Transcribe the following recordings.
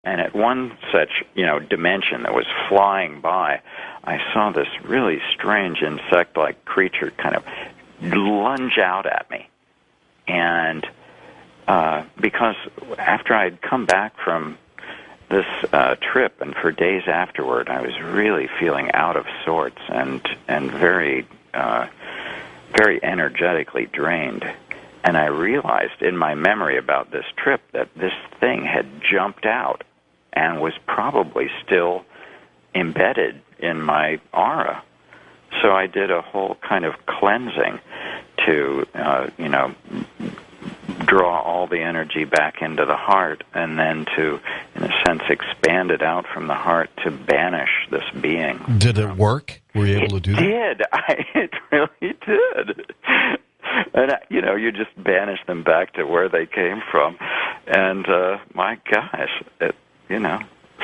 And at one such, dimension that was flying by, I saw this really strange insect-like creature kind of lunge out at me. And because after I'd come back from this trip, and for days afterward, I was really feeling out of sorts and very, very energetically drained. And I realized in my memory about this trip that this thing had jumped out and was probably still embedded in my aura. So I did a whole kind of cleansing to, draw all the energy back into the heart, and then to, in a sense, expand it out from the heart to banish this being. Did it work? Were you able to do that? It really did. And, you just banish them back to where they came from. And, my gosh,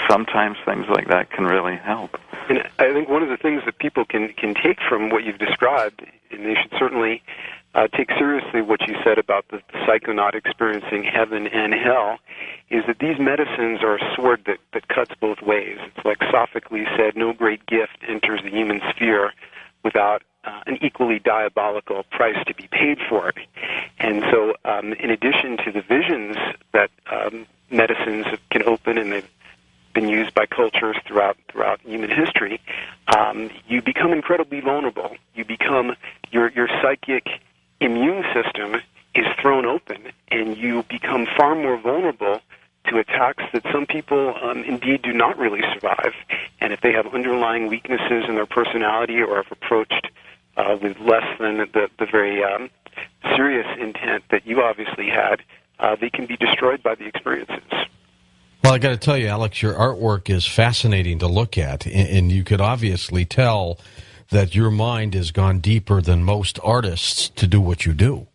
sometimes things like that can really help. And I think one of the things that people can take from what you've described, and they should certainly take seriously what you said about the psychonaut experiencing heaven and hell, is that these medicines are a sword that cuts both ways. It's like Sophocles said, no great gift enters the human sphere without an equally diabolical price to be paid for it. And so in addition to the visions that medicines can open, and they've been used by cultures throughout human history, you become incredibly vulnerable. You become, your psychic immune system is thrown open, and you become far more vulnerable to attacks that some people indeed do not really survive. And if they have underlying weaknesses in their personality, or have approached with less than the very serious intent that you obviously had, they can be destroyed by the experiences. Well, I got to tell you, Alex, your artwork is fascinating to look at, and you could obviously tell that your mind has gone deeper than most artists to do what you do.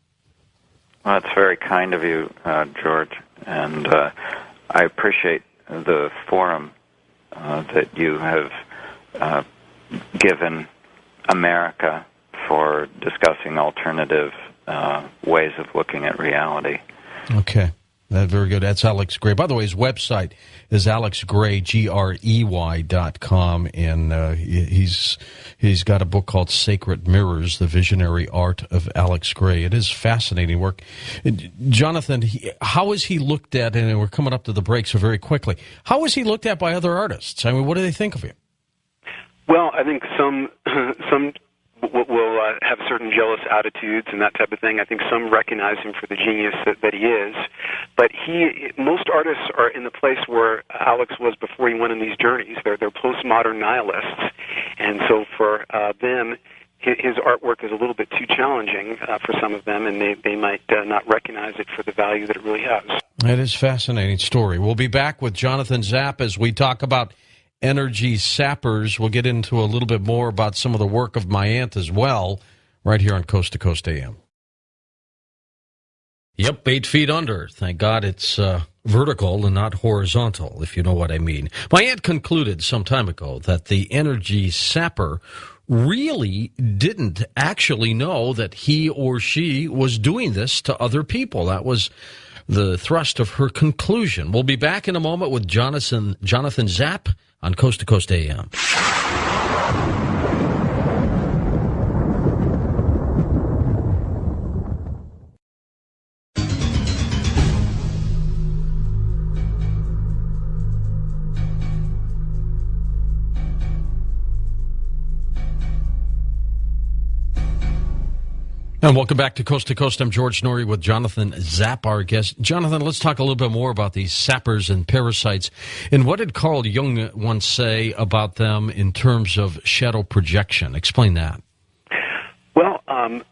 Well, that's very kind of you, George, and I appreciate the forum that you have given America for discussing alternative ways of looking at reality. Okay. Very good. That's Alex Grey. By the way, his website is alexgrey, GREY.com, and he's got a book called Sacred Mirrors, The Visionary Art of Alex Grey. It is fascinating work. Jonathan, how is he looked at, and we're coming up to the break, so very quickly, how is he looked at by other artists? I mean, what do they think of him? Well, I think some will have certain jealous attitudes and that type of thing. I think some recognize him for the genius that he is. But most artists are in the place where Alex was before he went on these journeys. They're postmodern nihilists. And so for them, his artwork is a little bit too challenging for some of them, and they might not recognize it for the value that it really has. It is a fascinating story. We'll be back with Jonathan Zapp as we talk about energy sappers. We'll get into a little bit more about some of the work of my aunt as well, right here on Coast to Coast AM. Yep, 8 feet under. Thank God it's vertical and not horizontal, if you know what I mean. My aunt concluded some time ago that the energy sapper really didn't actually know that he or she was doing this to other people. That was the thrust of her conclusion. We'll be back in a moment with Jonathan Zapp on Coast to Coast AM. And welcome back to Coast. I'm George Norrie with Jonathan Zapp, our guest. Jonathan, let's talk a little bit more about these sappers and parasites. And what did Carl Jung once say about them in terms of shadow projection? Explain that. Well,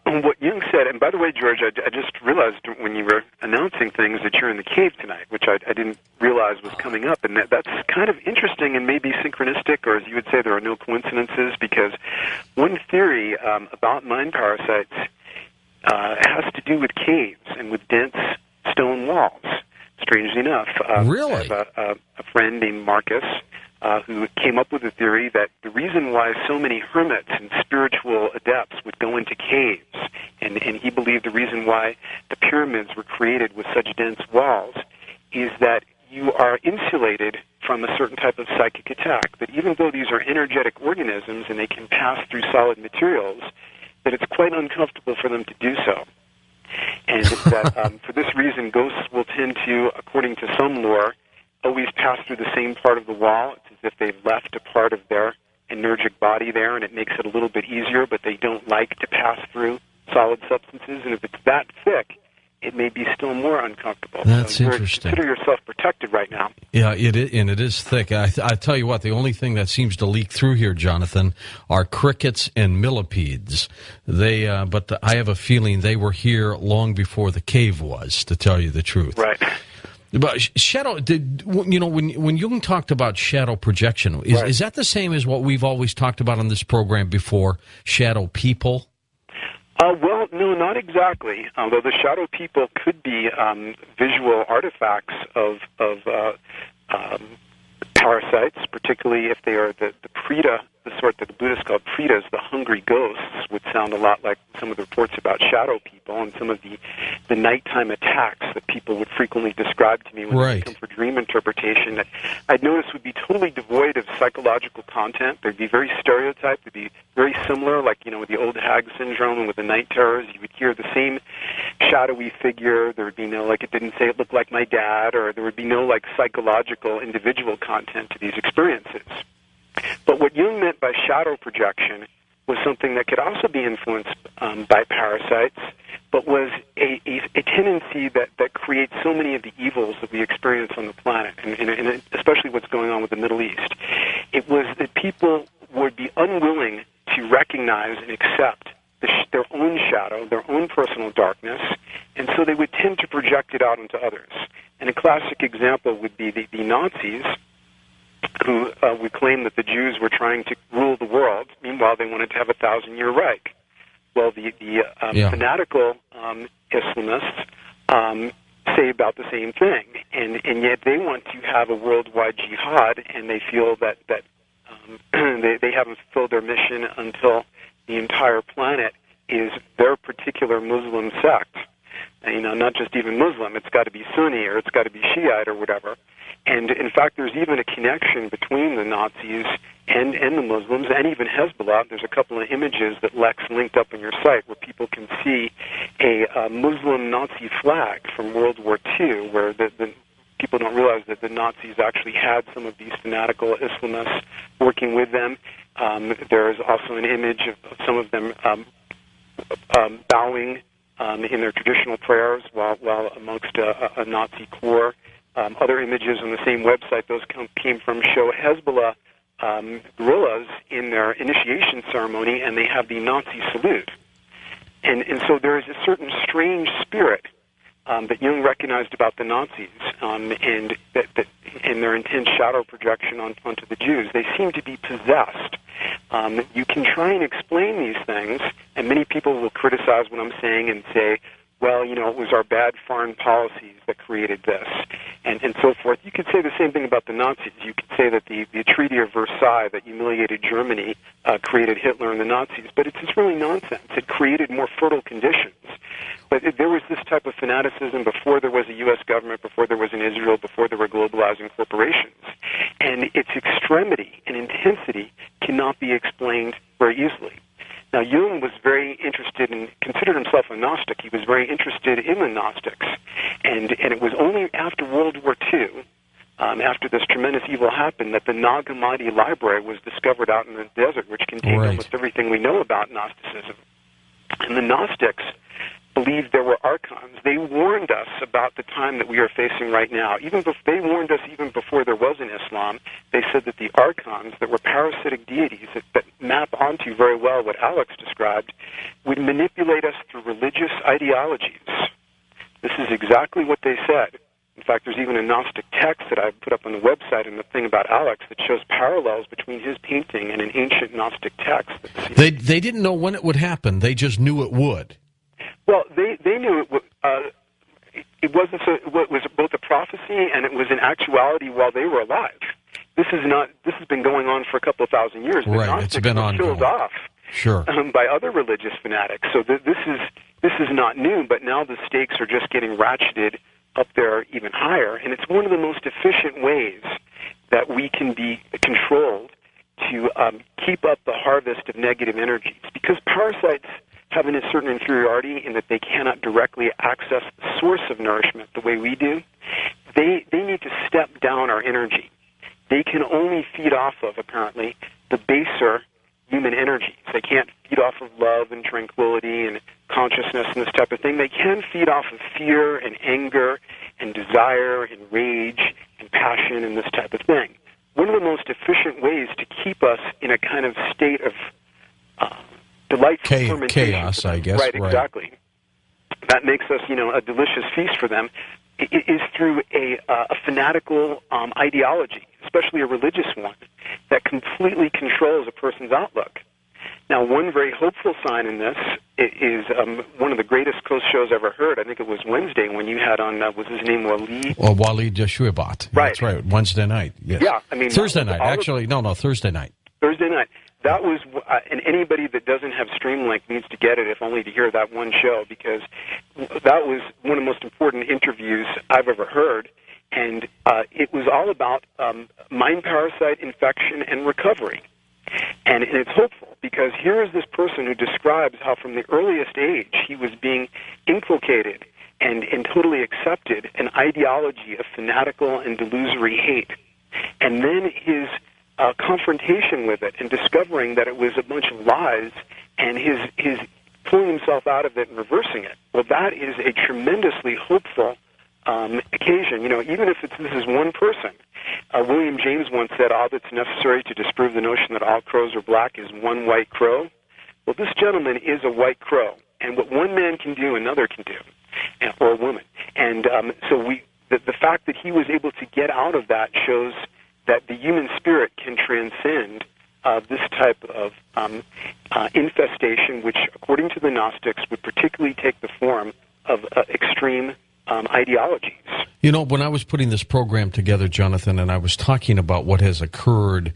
what Jung said, and by the way, George, I just realized when you were announcing things that you're in the cave tonight, which I didn't realize was coming up, and that's kind of interesting and maybe synchronistic, or as you would say, there are no coincidences, because one theory about mind parasites has to do with caves and with dense stone walls, strangely enough. Really? I have a friend named Marcus who came up with a theory that the reason why so many hermits and spiritual adepts would go into caves, and he believed the reason why the pyramids were created with such dense walls, is that you are insulated from a certain type of psychic attack, that even though these are energetic organisms and they can pass through solid materials, that it's quite uncomfortable for them to do so. And that for this reason, ghosts will tend to, according to some lore, always pass through the same part of the wall. It's as if they've left a part of their energic body there, and it makes it a little bit easier, but they don't like to pass through solid substances. And if it's that thick, it may be still more uncomfortable. That's interesting. Consider yourself protected right now. Yeah, it is, and it is thick. I tell you what, the only thing that seems to leak through here, Jonathan, are crickets and millipedes. But I have a feeling they were here long before the cave was, to tell you the truth. Right. But shadow, when Jung talked about shadow projection, is that the same as what we've always talked about on this program before, shadow people? Well, no, not exactly. Although the shadow people could be visual artifacts of parasites, particularly if they are the preta, the sort that the Buddhists called pretas, the hungry ghosts, would sound a lot like some of the reports about shadow people and some of the nighttime attacks that people would frequently describe to me when they come for dream interpretation, that I'd notice would be totally devoid of psychological content. They'd be very stereotyped. They'd be very similar, like, with the old hag syndrome and with the night terrors. You would hear the same shadowy figure. There would be no, like, it didn't say it looked like my dad, or there would be no, like, psychological individual content to these experiences. But what Jung meant by shadow projection was something that could also be influenced by parasites, but was a tendency that creates so many of the evils that we experience on the planet, and especially what's going on with the Middle East. It was that people would be unwilling to recognize and accept their own shadow, their own personal darkness, and so they would tend to project it out onto others. And a classic example would be the Nazis, who would claim that the Jews were trying to rule the world. Meanwhile, they wanted to have a 1,000-year Reich. Well, the fanatical Islamists say about the same thing, and yet they want to have a worldwide jihad, and they feel that they haven't fulfilled their mission until the entire planet is their particular Muslim sect. And, not just even Muslim. It's got to be Sunni, or it's got to be Shiite, or whatever. And in fact, there's even a connection between the Nazis and the Muslims, and even Hezbollah. There's a couple of images that Lex linked up on your site where people can see a Muslim Nazi flag from World War II, where the people don't realize that the Nazis actually had some of these fanatical Islamists working with them. There is also an image of some of them bowing in their traditional prayers while amongst a Nazi corps. Other images on the same website, those came from, show Hezbollah guerrillas in their initiation ceremony, and they have the Nazi salute. And so there is a certain strange spirit that Jung recognized about the Nazis, and their intense shadow projection onto the Jews. They seem to be possessed. You can try and explain these things, and many people will criticize what I'm saying and say, well, it was our bad foreign policies that created this, and so forth. You could say the same thing about the Nazis. You could say that the Treaty of Versailles that humiliated Germany created Hitler and the Nazis, but it's just really nonsense. It created more fertile conditions. But there was this type of fanaticism before there was a U.S. government, before there was an Israel, before there were globalizing corporations. And its extremity and intensity cannot be explained very easily. Now, Jung was very interested in, considered himself a Gnostic. He was very interested in the Gnostics. And it was only after World War II, after this tremendous evil happened, that the Nag Hammadi library was discovered out in the desert, which contained almost everything we know about Gnosticism. And the Gnostics believed there were Archons. They warned us about the time that we are facing right now. They warned us even before there was an Islam. They said that the Archons, that were parasitic deities that map onto very well what Alex described, would manipulate us through religious ideologies. This is exactly what they said. In fact, there's even a Gnostic text that I put up on the website and the thing about Alex that shows parallels between his painting and an ancient Gnostic text. They didn't know when it would happen. They just knew it would. Well, they knew it was both a prophecy and it was an actuality while they were alive. This has been going on for a couple of thousand years. Right, it's been ongoing. Killed off by other religious fanatics. So this is not new, but now the stakes are just getting ratcheted up there even higher. And it's one of the most efficient ways that we can be controlled to keep up the harvest of negative energies. Because parasites have a certain inferiority in that they cannot directly access the source of nourishment the way we do. They need to step down our energy. They can only feed off of, apparently, the baser human energies. They can't feed off of love and tranquility and consciousness and this type of thing. They can feed off of fear and anger and desire and rage and passion and this type of thing. One of the most efficient ways to keep us in a kind of state of delightful fermentation. Chaos, I guess. Right, exactly. That makes us, a delicious feast for them, is through a fanatical ideology, especially a religious one, that completely controls a person's outlook. Now, one very hopeful sign in this is one of the greatest Coast shows I've ever heard. I think it was Wednesday when you had on, was his name Waleed? Or Waleed Yeshuabat. Right. That's right, Wednesday night. Yes. Yeah, I mean... Thursday night, actually. No, Thursday night. Thursday night. That was, and anybody that doesn't have Streamlink needs to get it, if only to hear that one show, because that was one of the most important interviews I've ever heard, and it was all about mind parasite infection and recovery. And it's hopeful, because here is this person who describes how from the earliest age he was being inculcated and totally accepted an ideology of fanatical and delusory hate. And then his confrontation with it and discovering that it was a bunch of lies and his pulling himself out of it and reversing it. Well, that is a tremendously hopeful occasion. Even if this is one person. William James once said, all that's necessary to disprove the notion that all crows are black is one white crow. Well, this gentleman is a white crow. And what one man can do, another can do, or a woman. And the fact that he was able to get out of that shows that the human spirit can transcend this type of infestation, which, according to the Gnostics, would particularly take the form of extreme ideologies. When I was putting this program together, Jonathan, and I was talking about what has occurred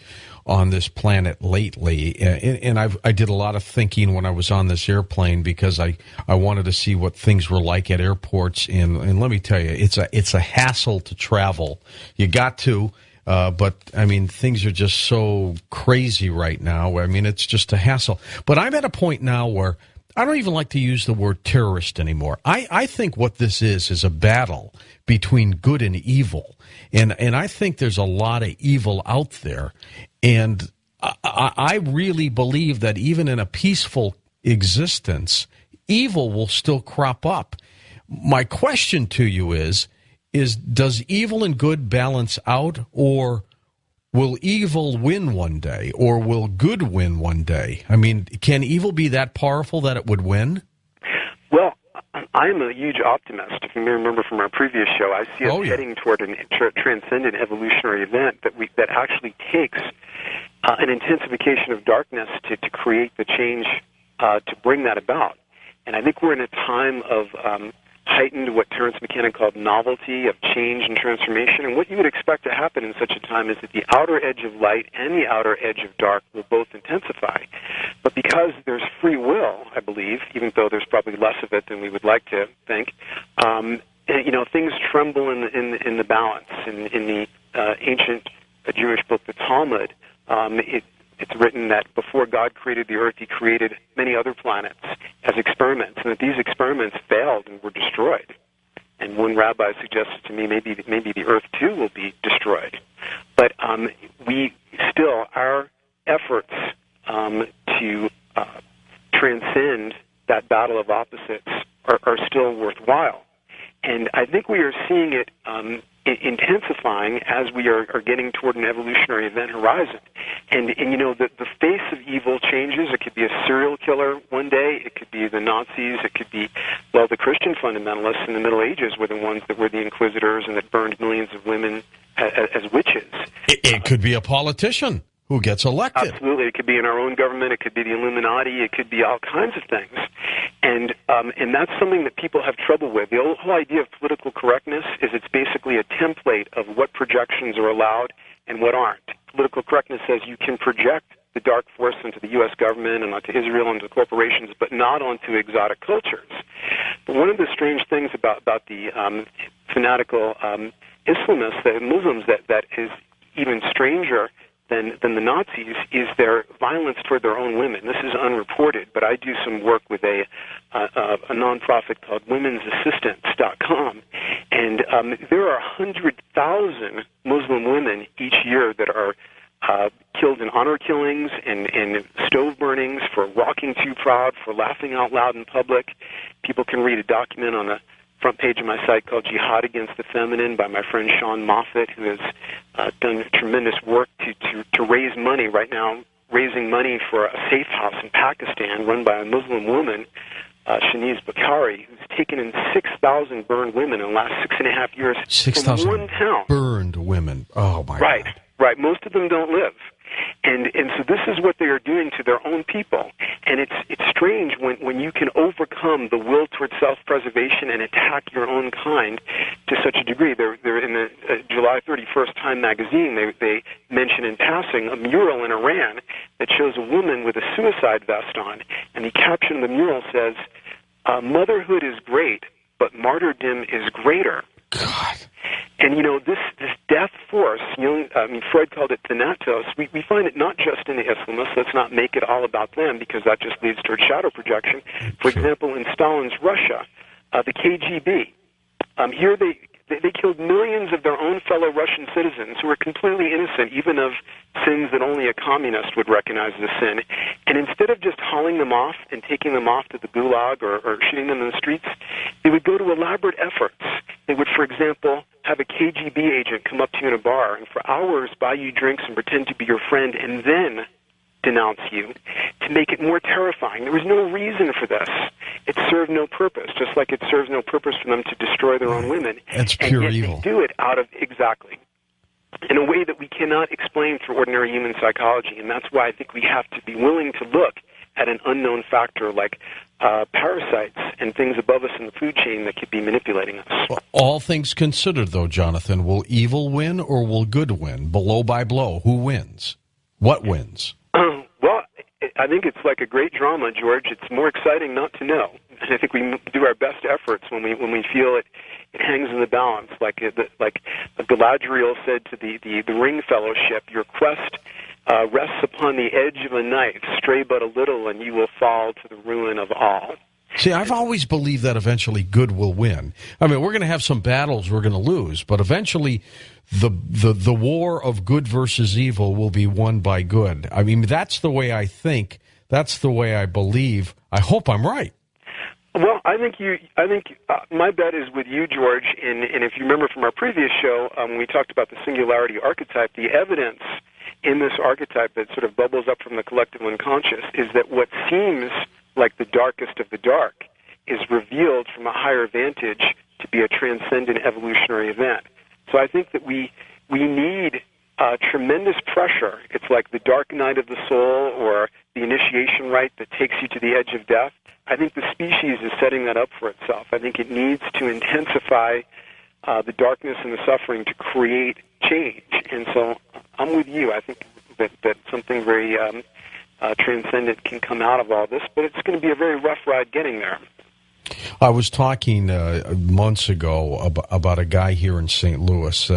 on this planet lately, and I did a lot of thinking when I was on this airplane because I wanted to see what things were like at airports, and let me tell you, it's a hassle to travel. You got to. But, I mean, things are just so crazy right now. I mean, it's just a hassle. But I'm at a point now where I don't even like to use the word terrorist anymore. I think what this is a battle between good and evil. And I think there's a lot of evil out there. And I really believe that even in a peaceful existence, evil will still crop up. My question to you is does evil and good balance out, or will evil win one day, or will good win one day? I mean, can evil be that powerful that it would win? Well, I'm a huge optimist. If you may remember from our previous show, I see us heading toward a transcendent evolutionary event that actually takes an intensification of darkness to create the change to bring that about. And I think we're in a time of heightened, what Terence McKenna called novelty, of change and transformation. And what you would expect to happen in such a time is that the outer edge of light and the outer edge of dark will both intensify. But because there's free will, I believe, even though there's probably less of it than we would like to think, things tremble in the balance. In the ancient Jewish book, the Talmud, it's written that before God created the earth, he created many other planets as experiments, and that these experiments failed and were destroyed. And one rabbi suggested to me maybe the earth too will be destroyed. But our efforts to transcend that battle of opposites are still worthwhile. And I think we are seeing it intensifying as we are getting toward an evolutionary event horizon. And the face of evil changes. It could be a serial killer one day. It could be the Nazis. It could be, the Christian fundamentalists in the Middle Ages were the ones that were the inquisitors and that burned millions of women as witches. It could be a politician who gets elected. Absolutely. It could be in our own government. It could be the Illuminati. It could be all kinds of things. And that's something that people have trouble with. The whole idea of political correctness is it's basically a template of what projections are allowed and what aren't. political correctness says you can project the dark force into the U.S. government and onto Israel and to corporations, but not onto exotic cultures. But one of the strange things about the fanatical Islamists, the Muslims, that is even stranger than the Nazis, is their violence toward their own women. This is unreported, but I do some work with a nonprofit called womensassistance.com, and there are 100,000 Muslim women each year that are killed in honor killings and stove burnings for walking too proud, for laughing out loud in public. People can read a document on the front page of my site called Jihad Against the Feminine by my friend Sean Moffat, who has done tremendous work to raise money right now, raising money for a safe house in Pakistan run by a Muslim woman, Shanice Bakari, who's taken in 6,000 burned women in the last 6.5 years 6,000 from one town. Burned women. Oh, my God. Right. Most of them don't live. And so this is what they are doing to their own people. And it's strange when you can overcome the will toward self-preservation and attack your own kind to such a degree. They're in the July 31st Time magazine, they mention in passing a mural in Iran that shows a woman with a suicide vest on, and the caption of the mural says, "Motherhood is great, but martyrdom is greater." God. And, this death force, Freud called it thanatos. We find it not just in the Islamists. Let's not make it all about them, because that just leads toward shadow projection. For example, in Stalin's Russia, the KGB, here they killed millions of their own fellow Russian citizens who were completely innocent, even of sins that only a communist would recognize as a sin. And instead of just hauling them off and taking them off to the gulag or shooting them in the streets, they would go to elaborate efforts. They would, for example, have a KGB agent come up to you in a bar and for hours buy you drinks and pretend to be your friend and then denounce you to make it more terrifying. There was no reason for this. It served no purpose, just like it serves no purpose for them to destroy their own women. That's pure and yet evil. They do it out of, exactly, in a way that we cannot explain through ordinary human psychology. And that's why I think we have to be willing to look at an unknown factor like parasites and things above us in the food chain that could be manipulating us. Well, all things considered, though, Jonathan, will evil win or will good win? Blow by blow, who wins? What wins? Well, I think it's like a great drama, George. It's more exciting not to know. And I think we do our best efforts when we feel it hangs in the balance. Like Galadriel said to the Ring Fellowship, your quest rests upon the edge of a knife. Stray but a little, and you will fall to the ruin of all. See, I've always believed that eventually good will win. I mean, we're going to have some battles we're going to lose, but eventually the war of good versus evil will be won by good. I mean, that's the way I think. That's the way I believe. I hope I'm right. Well, I think my bet is with you, George. And if you remember from our previous show, when we talked about the singularity archetype, the evidence in this archetype that sort of bubbles up from the collective unconscious is that what seems like the darkest of the dark is revealed from a higher vantage to be a transcendent evolutionary event. So I think that we need tremendous pressure. It's like the dark night of the soul or the initiation rite that takes you to the edge of death. I think the species is setting that up for itself. I think it needs to intensify the darkness and the suffering to create change. And so I'm with you. I think that something very transcendent can come out of all this, but it's going to be a very rough ride getting there. I was talking months ago about a guy here in St. Louis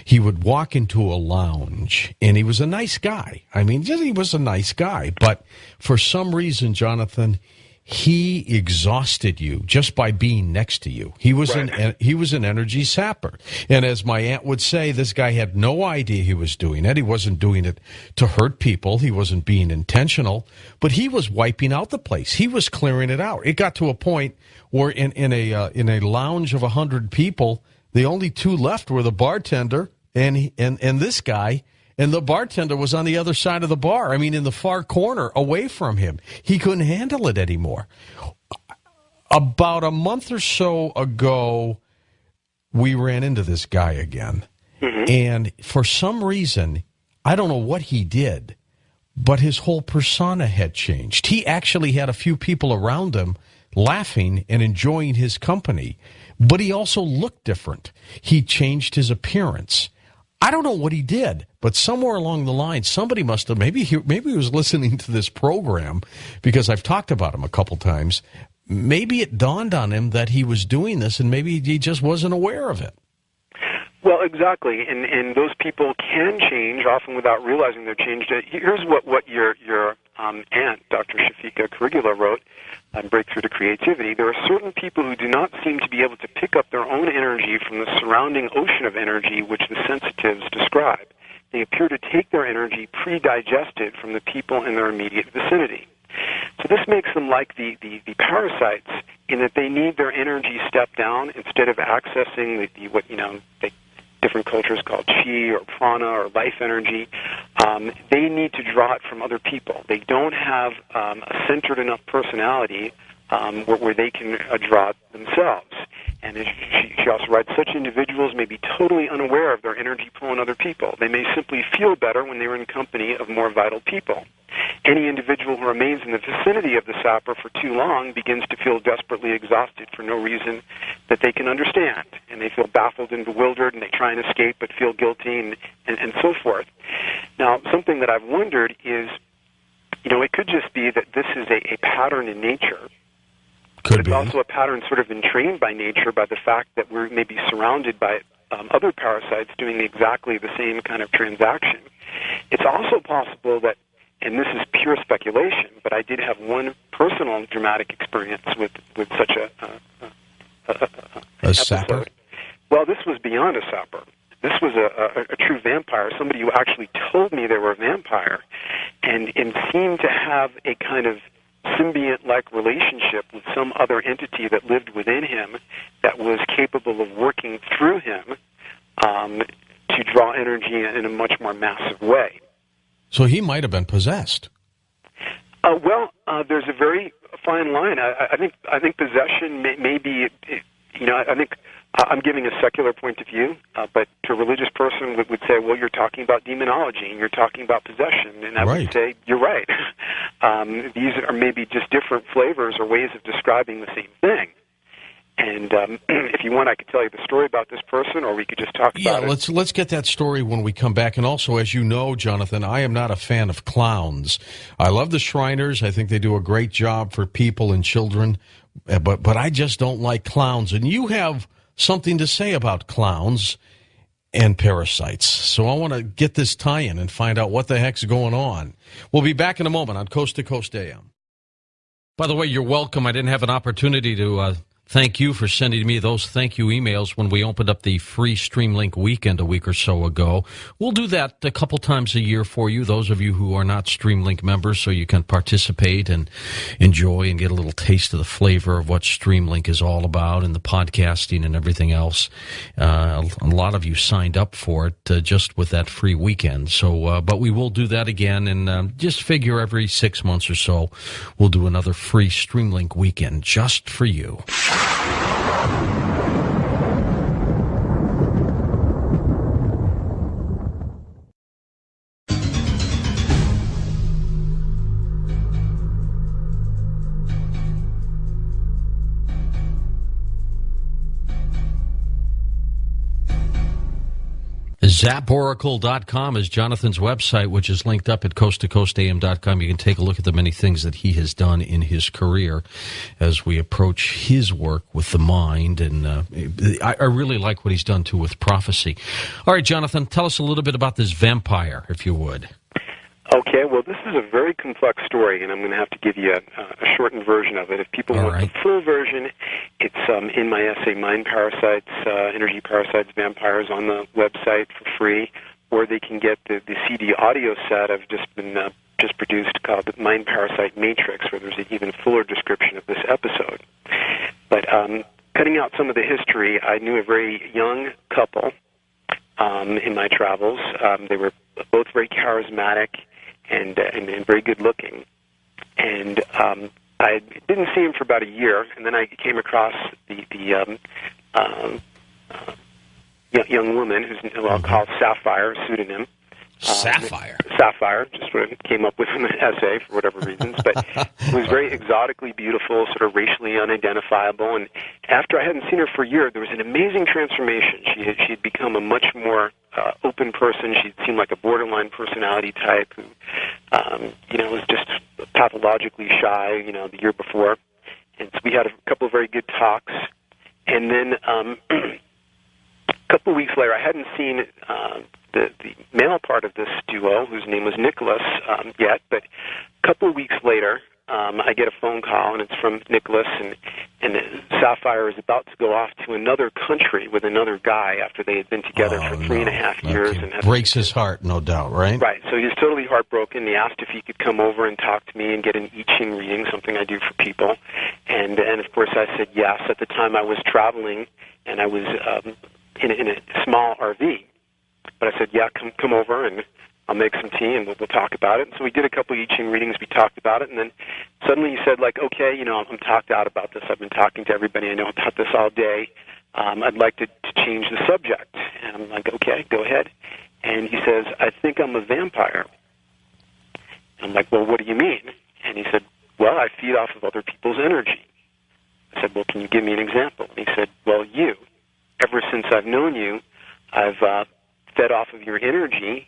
he would walk into a lounge, and he was a nice guy. I mean, he was a nice guy, but for some reason, Jonathan, he exhausted you just by being next to you. He was an energy sapper. And as my aunt would say, this guy had no idea he was doing it. He wasn't doing it to hurt people. He wasn't being intentional, but he was wiping out the place. He was clearing it out. It got to a point where in a lounge of 100 people, the only two left were the bartender and this guy. And the bartender was on the other side of the bar. I mean, in the far corner, away from him. He couldn't handle it anymore. About a month or so ago, we ran into this guy again. Mm-hmm. And for some reason, I don't know what he did, but his whole persona had changed. He actually had a few people around him laughing and enjoying his company. But he also looked different. He changed his appearance. I don't know what he did, but somewhere along the line, somebody must have, maybe he was listening to this program, because I've talked about him a couple times. Maybe it dawned on him that he was doing this, and maybe he just wasn't aware of it. Well, exactly, and those people can change, often without realizing they're changed. Here's what your aunt, Dr. Shafika Kurigula, wrote on Breakthrough to Creativity. There are certain people who do not seem to be able to pick up their own energy from the surrounding ocean of energy which the sensitives describe. They appear to take their energy pre-digested from the people in their immediate vicinity. So this makes them like the parasites, in that they need their energy stepped down instead of accessing the different cultures call chi or prana or life energy. They need to draw it from other people. They don't have a centered enough personality where they can draw it themselves. And as she also writes, such individuals may be totally unaware of their energy pull in other people. They may simply feel better when they are in company of more vital people. Any individual who remains in the vicinity of the sapper for too long begins to feel desperately exhausted for no reason that they can understand. And they feel baffled and bewildered, and they try and escape but feel guilty, and so forth. Now, something that I've wondered is, it could just be that this is a pattern in nature. But it's also a pattern sort of entrained by nature, by the fact that we're maybe surrounded by other parasites doing exactly the same kind of transaction. It's also possible that, and this is pure speculation, but I did have one personal dramatic experience with such a sapper. Well, this was beyond a sapper. This was a true vampire, somebody who actually told me they were a vampire, and seemed to have a kind of symbiont-like relationship with some other entity that lived within him that was capable of working through him to draw energy in a much more massive way. So he might have been possessed. There's a very fine line. I think possession may be, I think I'm giving a secular point of view, but to a religious person would say, well, you're talking about demonology and you're talking about possession, and I would say, you're right. These are maybe just different flavors or ways of describing the same thing. And if you want, I could tell you the story about this person, or we could just talk about it. Yeah, let's get that story when we come back. And also, as you know, Jonathan, I am not a fan of clowns. I love the Shriners. I think they do a great job for people and children, but I just don't like clowns. And you have something to say about clowns and parasites. So I want to get this tie-in and find out what the heck's going on. We'll be back in a moment on Coast to Coast AM. By the way, you're welcome. I didn't have an opportunity to thank you for sending me those thank you emails when we opened up the free StreamLink weekend a week or so ago. We'll do that a couple times a year for you, those of you who are not StreamLink members, so you can participate and enjoy and get a little taste of the flavor of what StreamLink is all about and the podcasting and everything else. A lot of you signed up for it just with that free weekend. So, but we will do that again, and just figure every 6 months or so we'll do another free StreamLink weekend just for you. ZapOracle.com is Jonathan's website, which is linked up at coasttocoastam.com. You can take a look at the many things that he has done in his career as we approach his work with the mind. And I really like what he's done, too, with prophecy. All right, Jonathan, tell us a little bit about this vampire, if you would. Okay, well, this is a very complex story, and I'm going to have to give you a shortened version of it. If people want the full version, it's in my essay, Mind Parasites, Energy Parasites, Vampires, on the website for free, or they can get the CD audio set I've just produced called the Mind Parasite Matrix, where there's an even fuller description of this episode. But cutting out some of the history, I knew a very young couple in my travels. They were both very charismatic and very good looking. And I didn't see him for about a year, and then I came across the young woman who's I'll call Sapphire, a pseudonym, Sapphire, just what I came up with in the essay for whatever reasons, but it was very exotically beautiful, sort of racially unidentifiable, and after I hadn't seen her for a year, there was an amazing transformation. She had become a much more open person. She seemed like a borderline personality type who, was just pathologically shy, the year before, and so we had a couple of very good talks, and then a couple of weeks later, I hadn't seen the male part of this duo, whose name was Nicholas, yet, but a couple of weeks later, I get a phone call, and it's from Nicholas, and Sapphire is about to go off to another country with another guy after they had been together for 3.5 years. And breaks his heart, no doubt, right? Right, so he's totally heartbroken. He asked if he could come over and talk to me and get an I Ching reading, something I do for people, and of course I said yes. At the time I was traveling, and I was in a small RV. But I said, yeah, come over, and I'll make some tea, and we'll talk about it. And so we did a couple of I Ching readings. We talked about it, and then suddenly he said, okay, I'm talked out about this. I've been talking to everybody I know about this all day. I'd like to change the subject. And I'm like, okay, go ahead. And he says, I think I'm a vampire. I'm like, well, what do you mean? And he said, well, I feed off of other people's energy. I said, well, can you give me an example? And he said, well, you. Ever since I've known you, I've fed off of your energy,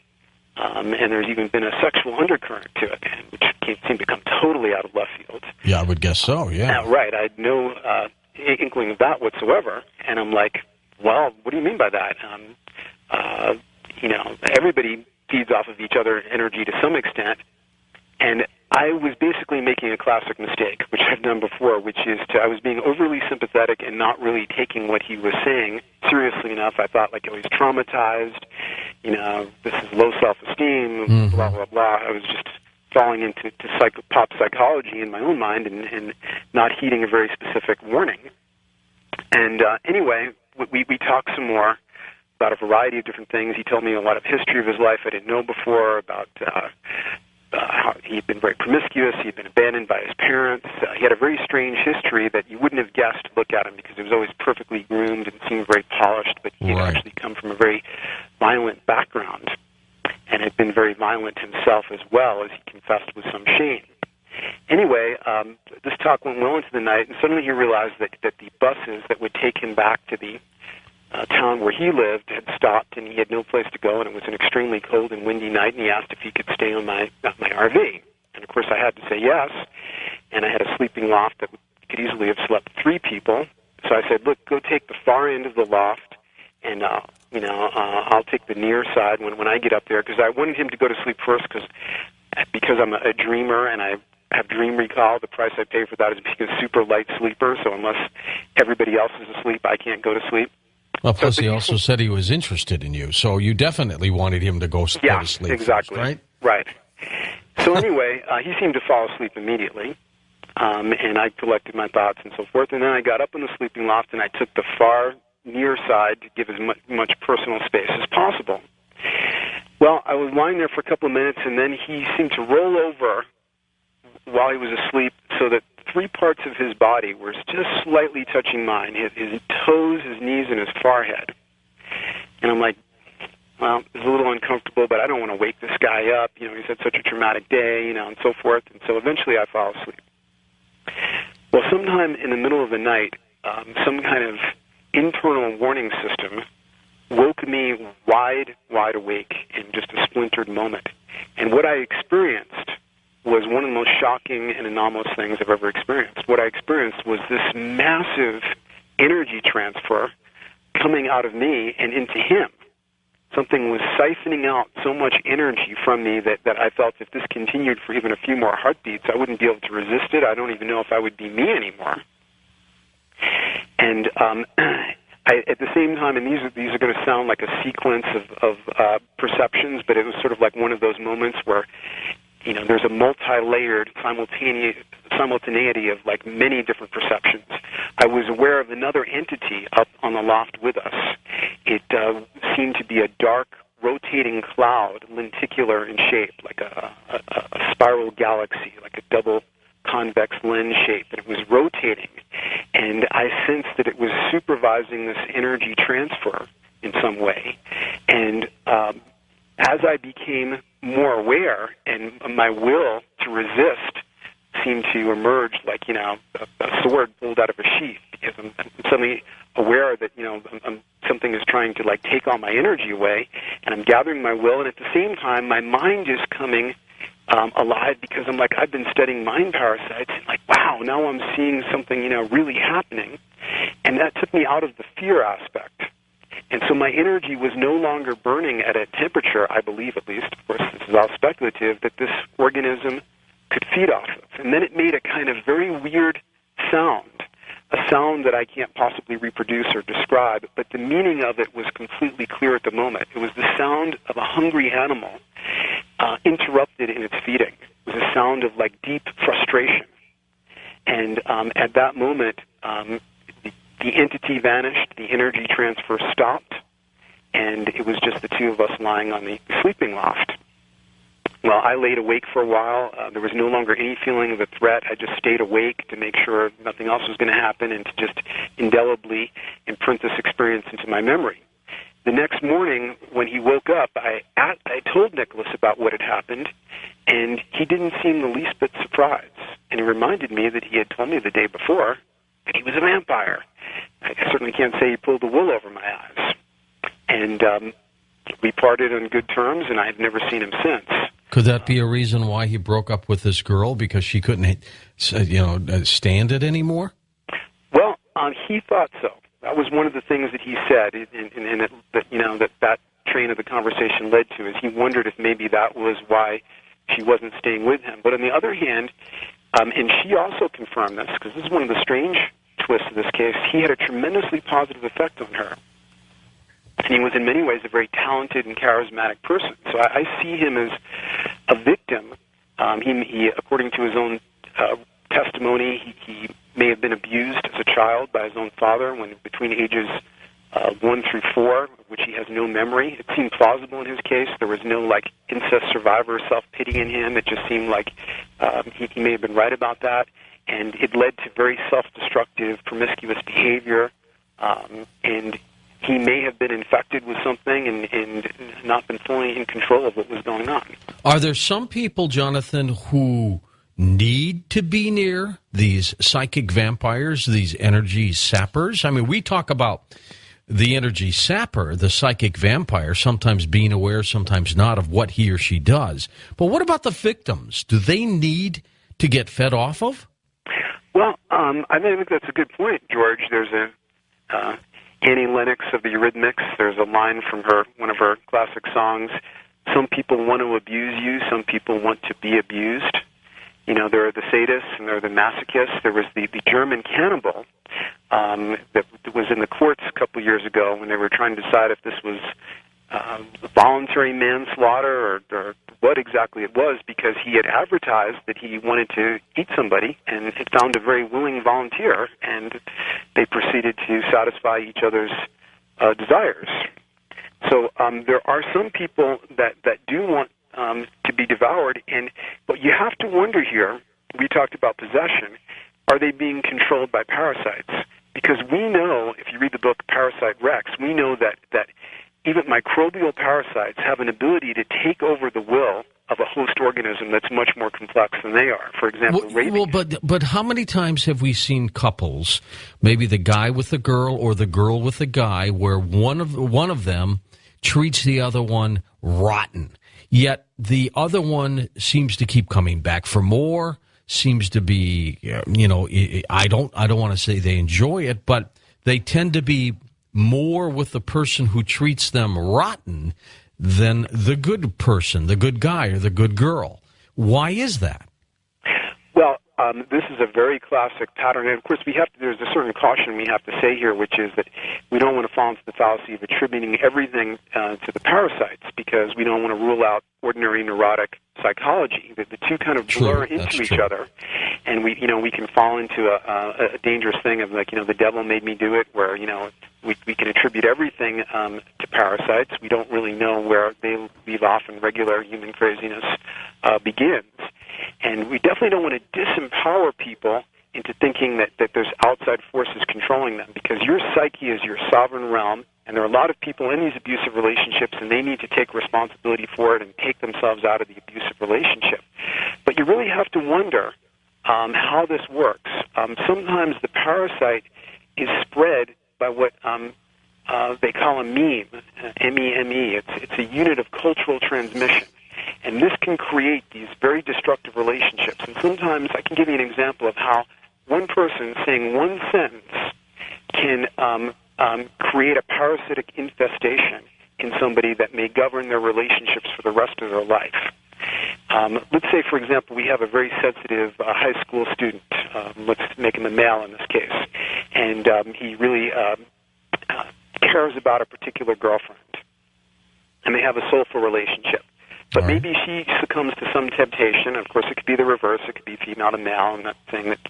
and there's even been a sexual undercurrent to it, which seemed to come totally out of left field. Yeah, I would guess so, yeah. Right, I had no inkling of that whatsoever, and I'm like, well, what do you mean by that? Everybody feeds off of each other's energy to some extent, and I was basically making a classic mistake, which I've done before, which is I was being overly sympathetic and not really taking what he was saying seriously enough. I thought, he was traumatized, this is low self-esteem, blah, blah, blah. I was just falling into pop psychology in my own mind and not heeding a very specific warning. And anyway, we talked some more about a variety of different things. He told me a lot of history of his life I didn't know before, about how he had been very promiscuous, he had been abandoned by his parents. He had a very strange history that you wouldn't have guessed to look at him, because he was always perfectly groomed and seemed very polished, but he had actually come from a very violent background and had been very violent himself as well, as he confessed with some shame. Anyway, this talk went well into the night, and suddenly he realized that the buses that would take him back to the town where he lived had stopped, and he had no place to go, and it was an extremely cold and windy night, and he asked if he could stay on my RV. And of course I had to say yes, and I had a sleeping loft that could easily have slept 3 people. So I said, look, go take the far end of the loft, and I'll take the near side when I get up there, because I wanted him to go to sleep first, because I'm a dreamer, and I have dream recall. The price I pay for that is being a super light sleeper, so unless everybody else is asleep, I can't go to sleep. Well, plus he also said he was interested in you, so you definitely wanted him to go to sleep. Yeah, exactly. First, right? Right. So anyway, he seemed to fall asleep immediately, and I collected my thoughts and so forth, and then I got up in the sleeping loft, and I took the far near side to give as much personal space as possible. Well, I was lying there for a couple of minutes, and then he seemed to roll over while he was asleep, so that 3 parts of his body were just slightly touching mine, his toes, his knees, and his forehead. And I'm like, well, it's a little uncomfortable, but I don't want to wake this guy up. He's had such a traumatic day, and so forth. And so eventually I fall asleep. Well, sometime in the middle of the night, some kind of internal warning system woke me wide awake in just a splintered moment. And what I experienced was one of the most shocking and anomalous things I've ever experienced. What I experienced was this massive energy transfer coming out of me and into him. Something was siphoning out so much energy from me that I felt if this continued for even a few more heartbeats, I wouldn't be able to resist it. I don't even know if I would be me anymore. And at the same time, and these are going to sound like a sequence of perceptions, but it was sort of like one of those moments where there's a multi-layered simultaneity of many different perceptions. I was aware of another entity up on the loft with us. It seemed to be a dark, rotating cloud, lenticular in shape, like a spiral galaxy, like a double convex lens shape, and it was rotating. And I sensed that it was supervising this energy transfer in some way. And as I became more aware and my will to resist seemed to emerge like, a sword pulled out of a sheath, because I'm suddenly aware that, something is trying to, like, take all my energy away, and I'm gathering my will, and at the same time, my mind is coming alive, because I'm like, I've been studying mind parasites, and like, wow, now I'm seeing something, really happening, and that took me out of the fear aspect. And so my energy was no longer burning at a temperature, I believe at least, of course this is all speculative, that this organism could feed off of. And then it made a kind of very weird sound, a sound that I can't possibly reproduce or describe, but the meaning of it was completely clear at the moment. It was the sound of a hungry animal interrupted in its feeding. It was a sound of, like, deep frustration. And at that moment, the entity vanished, the energy transfer stopped, and it was just the two of us lying on the sleeping loft. Well, I laid awake for a while. There was no longer any feeling of a threat. I just stayed awake to make sure nothing else was going to happen and to just indelibly imprint this experience into my memory. The next morning, when he woke up, I told Nicholas about what had happened, and he didn't seem the least bit surprised. And he reminded me that he had told me the day before that he was a vampire. I certainly can't say he pulled the wool over my eyes. And we parted on good terms, and I've never seen him since. Could that be a reason why he broke up with this girl, because she couldn't, stand it anymore? Well, he thought so. That was one of the things that he said, and that train of the conversation led to, is he wondered if maybe that was why she wasn't staying with him. But on the other hand, and she also confirmed this, because this is one of the strange twists of this case, he had a tremendously positive effect on her. And he was in many ways a very talented and charismatic person. So I see him as a victim. He according to his own testimony, he may have been abused as a child by his own father when between ages 1 through 4, which he has no memory. It seemed plausible in his case. There was no, like, incest survivor self-pity in him. It just seemed like he may have been right about that. And it led to very self-destructive, promiscuous behavior. And he may have been infected with something and not been fully in control of what was going on. Are there some people, Jonathan, who need to be near these psychic vampires, these energy sappers? I mean, we talk about the energy sapper, the psychic vampire, sometimes being aware, sometimes not, of what he or she does. But what about the victims? Do they need to get fed off of? Well, I think that's a good point, George. There's Annie Lennox of the Eurythmics. There's a line from one of her classic songs. Some people want to abuse you. Some people want to be abused. There are the sadists and there are the masochists. There was the German cannibal that was in the courts a couple years ago when they were trying to decide if this was voluntary manslaughter or what exactly it was, because he had advertised that he wanted to eat somebody and had found a very willing volunteer, and they proceeded to satisfy each other's desires. So there are some people that do want to be devoured, but you have to wonder here, we talked about possession, are they being controlled by parasites? Because we know, if you read the book Parasite Rex, we know that even microbial parasites have an ability to take over the will of a host organism that's much more complex than they are. For example, rabies. Well, but how many times have we seen couples, maybe the guy with the girl or the girl with the guy, where one of them treats the other one rotten, yet the other one seems to keep coming back for more, seems to be, I don't want to say they enjoy it, but they tend to be more with the person who treats them rotten than the good person, the good guy or the good girl. Why is that? Well, this is a very classic pattern, and of course there's a certain caution we have to say here, which is that we don't want to fall into the fallacy of attributing everything to the parasites, because we don't want to rule out ordinary neurotic psychology. The two kind of blur into each other, and we can fall into a dangerous thing of, like, the devil made me do it, where we can attribute everything to parasites. We don't really know where they leave off and regular human craziness begins. And we definitely don't want to disempower people into thinking that there's outside forces controlling them, because your psyche is your sovereign realm, and there are a lot of people in these abusive relationships, and they need to take responsibility for it and take themselves out of the abusive relationship. But you really have to wonder how this works. Sometimes the parasite is spread by what they call a meme, M-E-M-E. It's a unit of cultural transmission. And this can create these very destructive relationships. And sometimes I can give you an example of how one person saying one sentence can create a parasitic infestation in somebody that may govern their relationships for the rest of their life. Let's say, for example, we have a very sensitive high school student. Let's make him a male in this case. And he really cares about a particular girlfriend. And they have a soulful relationship. But maybe she succumbs to some temptation. Of course, it could be the reverse. It could be female to male. I'm not saying that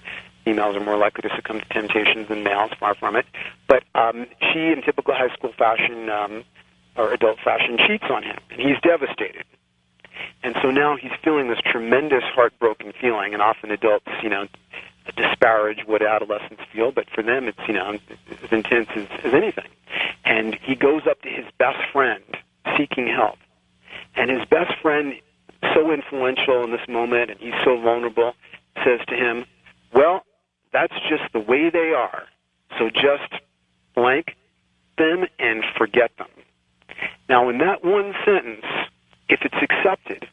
females are more likely to succumb to temptations than males, far from it. But she, in typical high school fashion or adult fashion, cheats on him, and he's devastated. And so now he's feeling this tremendous heartbroken feeling, and often adults, disparage what adolescents feel, but for them it's, as intense as anything. And he goes up to his best friend seeking help. And his best friend, so influential in this moment, and he's so vulnerable, says to him, well, that's just the way they are, so just blank them and forget them. Now, in that one sentence, if it's accepted,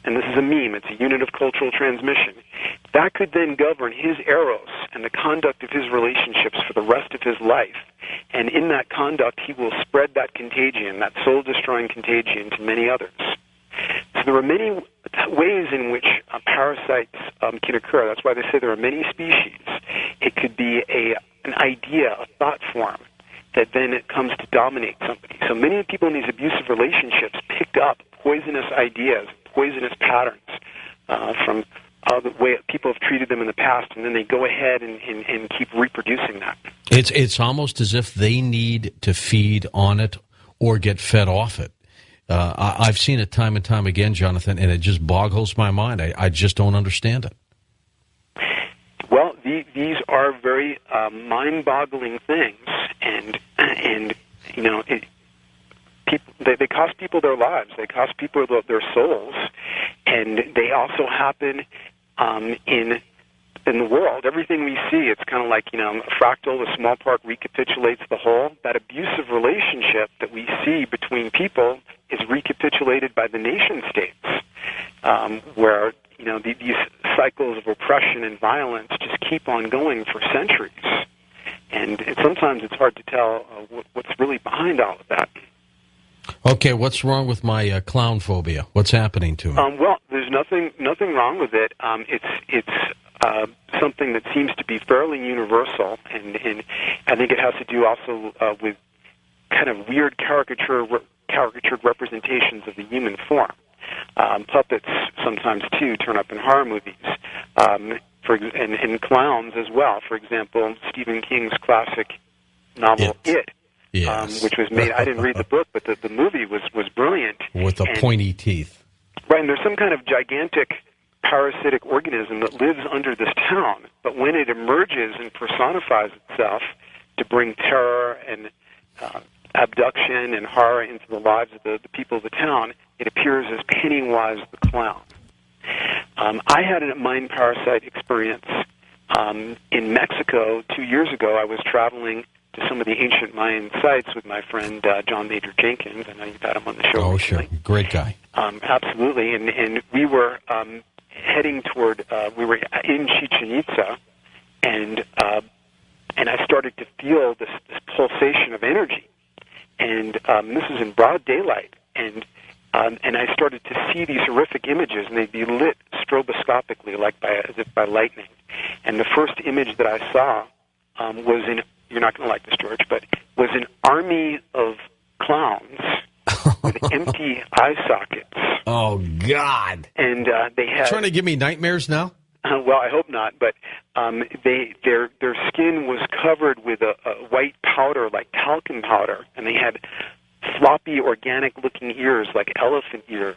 and this is a meme, it's a unit of cultural transmission, that could then govern his eros and the conduct of his relationships for the rest of his life. And in that conduct, he will spread that contagion, that soul-destroying contagion, to many others. So there are many ways in which parasites can occur. That's why they say there are many species. It could be an idea, a thought form, that then it comes to dominate somebody. So many people in these abusive relationships picked up poisonous ideas, poisonous patterns from the way people have treated them in the past, and then they go ahead and keep reproducing that. It's almost as if they need to feed on it or get fed off it. I've seen it time and time again, Jonathan, and it just boggles my mind. I just don't understand it. Well, these are very mind-boggling things, and they cost people their lives. They cost people their souls, and they also happen in the world. Everything we see, it's kind of like, a fractal, the small part recapitulates the whole. That abusive relationship that we see between people is recapitulated by the nation states, where, these cycles of oppression and violence just keep on going for centuries. And sometimes it's hard to tell what's really behind all of that. Okay, what's wrong with my clown phobia? What's happening to me? Well, there's nothing wrong with it. It's something that seems to be fairly universal, and I think it has to do also with kind of weird caricatured representations of the human form. Puppets sometimes, too, turn up in horror movies, and clowns as well. For example, Stephen King's classic novel, It. Yes. Which was made. I didn't read the book, but the movie was brilliant. With the pointy teeth. Right, and there's some kind of gigantic parasitic organism that lives under this town, but when it emerges and personifies itself to bring terror and abduction and horror into the lives of the people of the town, it appears as Pennywise the clown. I had a mind parasite experience in Mexico 2 years ago. I was traveling to some of the ancient Mayan sites with my friend John Major Jenkins. I know you've had him on the show. Oh, recently. Sure. Great guy. Absolutely. And we were heading toward, we were in Chichen Itza, and I started to feel this pulsation of energy. And this is in broad daylight. And I started to see these horrific images, and they'd be lit stroboscopically, as if by lightning. And the first image that I saw was you're not going to like this, George, but was an army of clowns with empty eye sockets. Oh, God. And they had... Trying to give me nightmares now? Well, I hope not, but their skin was covered with a white powder, like talcum powder, and they had floppy, organic-looking ears like elephant ears,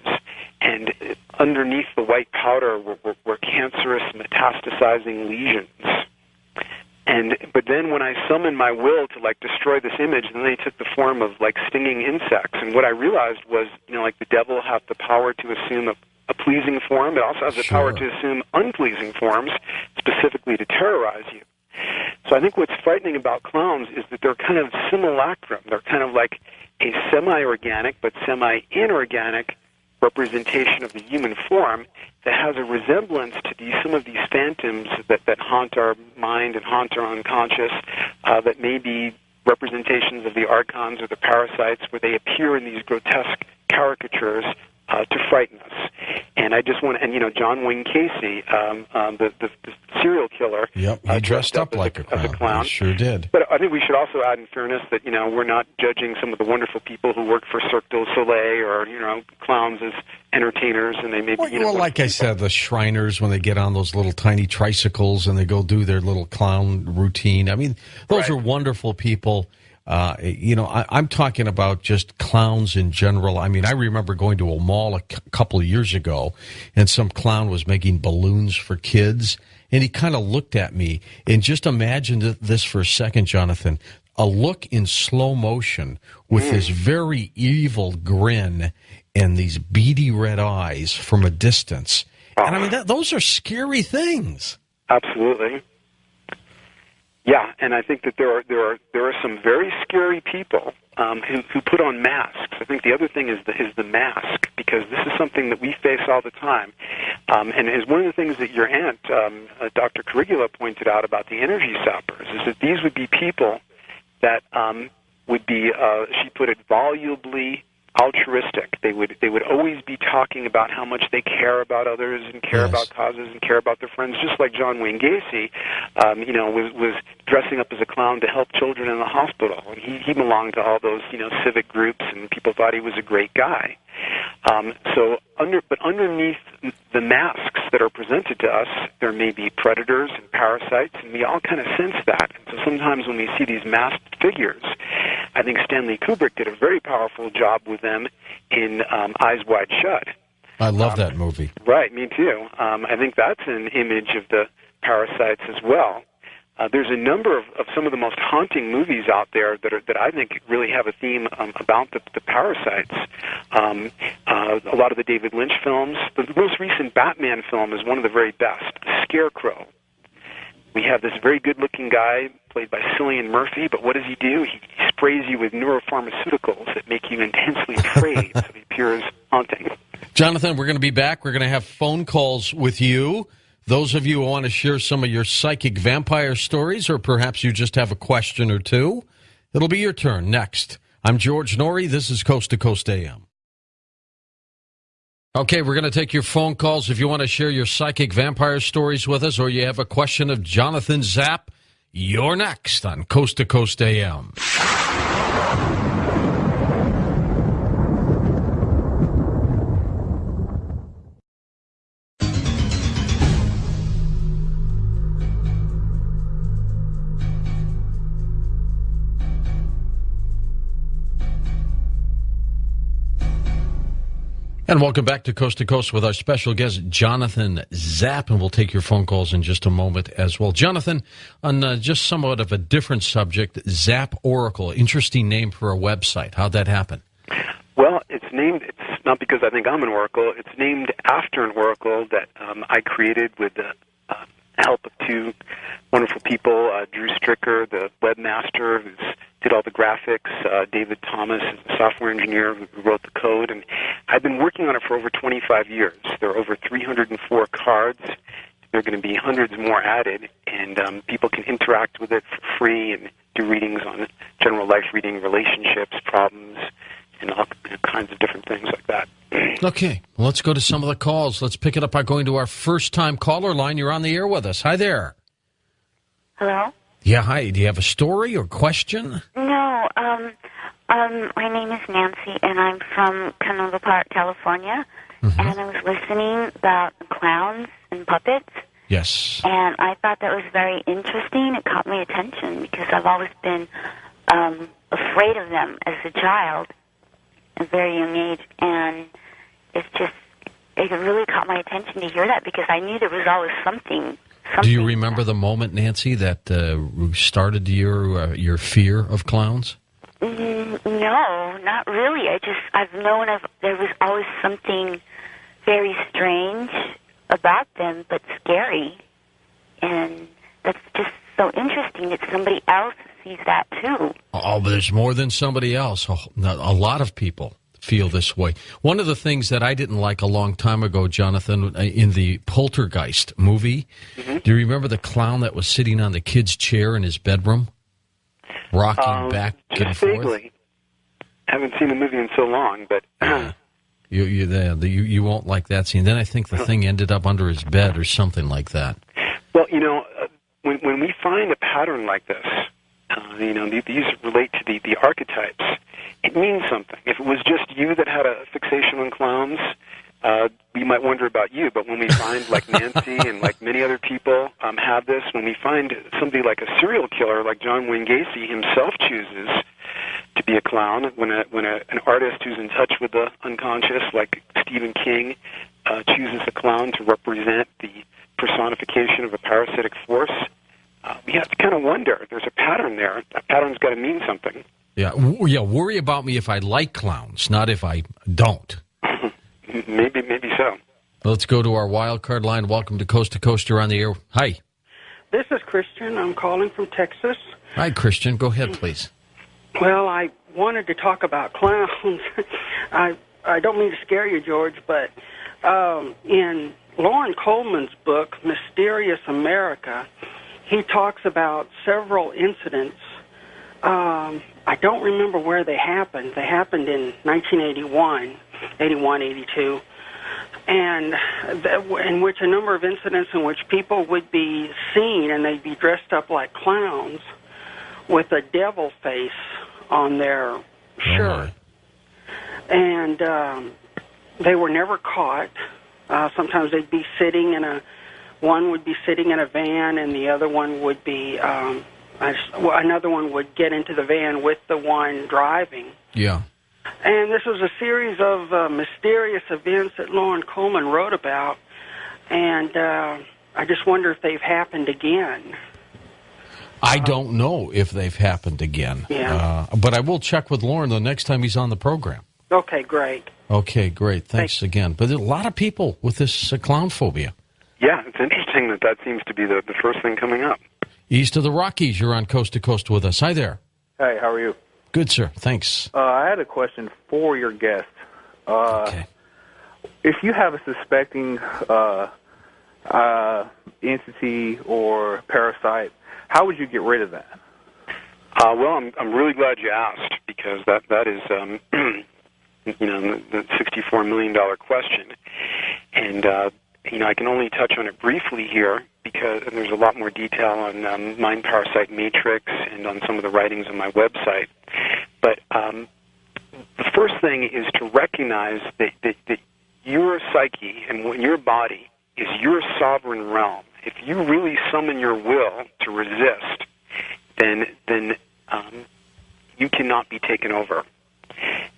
and underneath the white powder were cancerous, metastasizing lesions. But then when I summoned my will to like destroy this image, then they took the form of like stinging insects. And what I realized was, like the devil has the power to assume a pleasing form, but also has the power to assume unpleasing forms, specifically to terrorize you. So I think what's frightening about clowns is that they're kind of simulacrum. They're kind of like a semi-organic but semi-inorganic representation of the human form that has a resemblance to some of these phantoms that haunt our mind and haunt our unconscious, that may be representations of the Archons or the Parasites, where they appear in these grotesque caricatures to frighten us. And I just want to, John Wayne Casey, the serial killer, he dressed up like a clown. He sure did. But I think we should also add, in fairness, that we're not judging some of the wonderful people who work for Cirque du Soleil or clowns as entertainers, and they may be. Well, like I said, the Shriners, when they get on those little tiny tricycles and they go do their little clown routine. I mean, those are wonderful people. I'm talking about just clowns in general. I mean, I remember going to a mall a couple of years ago, and some clown was making balloons for kids, and he kind of looked at me, and just imagine this for a second, Jonathan, a look in slow motion with this very evil grin and these beady red eyes from a distance. And I mean, those are scary things. Absolutely. Yeah, and I think that there are some very scary people who put on masks. I think the other thing is the mask, because this is something that we face all the time, and is one of the things that your aunt, Dr. Carigula, pointed out about the energy sappers, is that these would be people that would be, she put it, volubly altruistic. They would always be talking about how much they care about others and care about causes and care about their friends, just like John Wayne Gacy, was dressing up as a clown to help children in the hospital. And he belonged to all those civic groups, and people thought he was a great guy. But underneath the masks that are presented to us, there may be predators and parasites, and we all kind of sense that. And so sometimes when we see these masked figures, I think Stanley Kubrick did a very powerful job with them in Eyes Wide Shut. I love that movie. Right, me too. I think that's an image of the parasites as well. There's a number of some of the most haunting movies out there that I think really have a theme about the parasites. A lot of the David Lynch films. The most recent Batman film is one of the very best, Scarecrow. We have this very good-looking guy played by Cillian Murphy, but what does he do? He sprays you with neuropharmaceuticals that make you intensely afraid, so he appears haunting. Jonathan, we're going to be back. We're going to have phone calls with you. Those of you who want to share some of your psychic vampire stories, or perhaps you just have a question or two, it'll be your turn next. I'm George Norrie. This is Coast to Coast AM. Okay, we're going to take your phone calls. If you want to share your psychic vampire stories with us, or you have a question of Jonathan Zapp, you're next on Coast to Coast AM. And welcome back to Coast with our special guest, Jonathan Zapp, and we'll take your phone calls in just a moment as well. Jonathan, on just somewhat of a different subject, Zapp Oracle, interesting name for a website. How'd that happen? Well, it's not because I think I'm an oracle. It's named after an oracle that I created with the help of two wonderful people, Drew Stricker, the webmaster, who did all the graphics, David Thomas, the software engineer who wrote the code, and I've been working on it for over 25 years. There are over 304 cards. There are going to be hundreds more added, and people can interact with it for free and do readings on general life reading, relationships, problems, and all kinds of different things like that. Okay, well, let's go to some of the calls. Let's pick it up by going to our first-time caller line. You're on the air with us. Hi there. Hello? Yeah, hi. Do you have a story or question? No. My name is Nancy, and I'm from Canoga Park, California. Mm-hmm. And I was listening about clowns and puppets. Yes. And I thought that was very interesting. It caught my attention because I've always been afraid of them as a child. a very young age, and it really caught my attention to hear that because I knew there was always something. Do you remember the moment, Nancy, that started your fear of clowns? No, not really. I've known there was always something very strange about them, but scary, and that's just so interesting that somebody else sees that too. Oh, but there's more than somebody else. A lot of people feel this way. One of the things that I didn't like a long time ago, Jonathan, in the Poltergeist movie, do you remember the clown that was sitting on the kid's chair in his bedroom, rocking back and forth? Vaguely. Haven't seen the movie in so long, but you won't like that scene. Then I think the thing ended up under his bed or something like that. Well, when we find a pattern like this, these relate to the archetypes. It means something. If it was just you that had a fixation on clowns, we might wonder about you. But when we find, like Nancy and like many other people have this, when we find somebody like a serial killer, like John Wayne Gacy himself chooses to be a clown, when an artist who's in touch with the unconscious, like Stephen King, chooses a clown to represent the personification of a parasitic force, we have to kind of wonder. There's a pattern there. That pattern's got to mean something. Yeah. Worry about me if I like clowns, not if I don't. Maybe so. Let's go to our wild card line. Welcome to Coast. You're on the air. Hi. This is Christian. I'm calling from Texas. Hi, Christian. Go ahead, please. Well, I wanted to talk about clowns. I don't mean to scare you, George, but in Lauren Coleman's book, Mysterious America, he talks about several incidents. I don't remember where they happened. They happened in 1981, 82, and in which a number of incidents in which people would be seen and they'd be dressed up like clowns with a devil face on their shirt. And they were never caught. Sometimes they'd be sitting one would be sitting in a van, and the other one would be, another one would get into the van with the one driving. Yeah. And this was a series of mysterious events that Lauren Coleman wrote about, and I just wonder if they've happened again. I don't know if they've happened again. Yeah. But I will check with Lauren the next time he's on the program. Okay, great. Okay, great. Thanks again. But there are a lot of people with this clown phobia. Yeah, it's interesting that seems to be the first thing coming up. East of the Rockies, you're on Coast to Coast with us. Hi there. Hey, how are you? Good, sir. Thanks. I had a question for your guest. Okay. If you have a suspecting entity or parasite, how would you get rid of that? Well, I'm really glad you asked, because that is the $64 million question, and I can only touch on it briefly here because there's a lot more detail on Mind Parasite Matrix and on some of the writings on my website. But the first thing is to recognize that your psyche and your body is your sovereign realm. If you really summon your will to resist, then you cannot be taken over.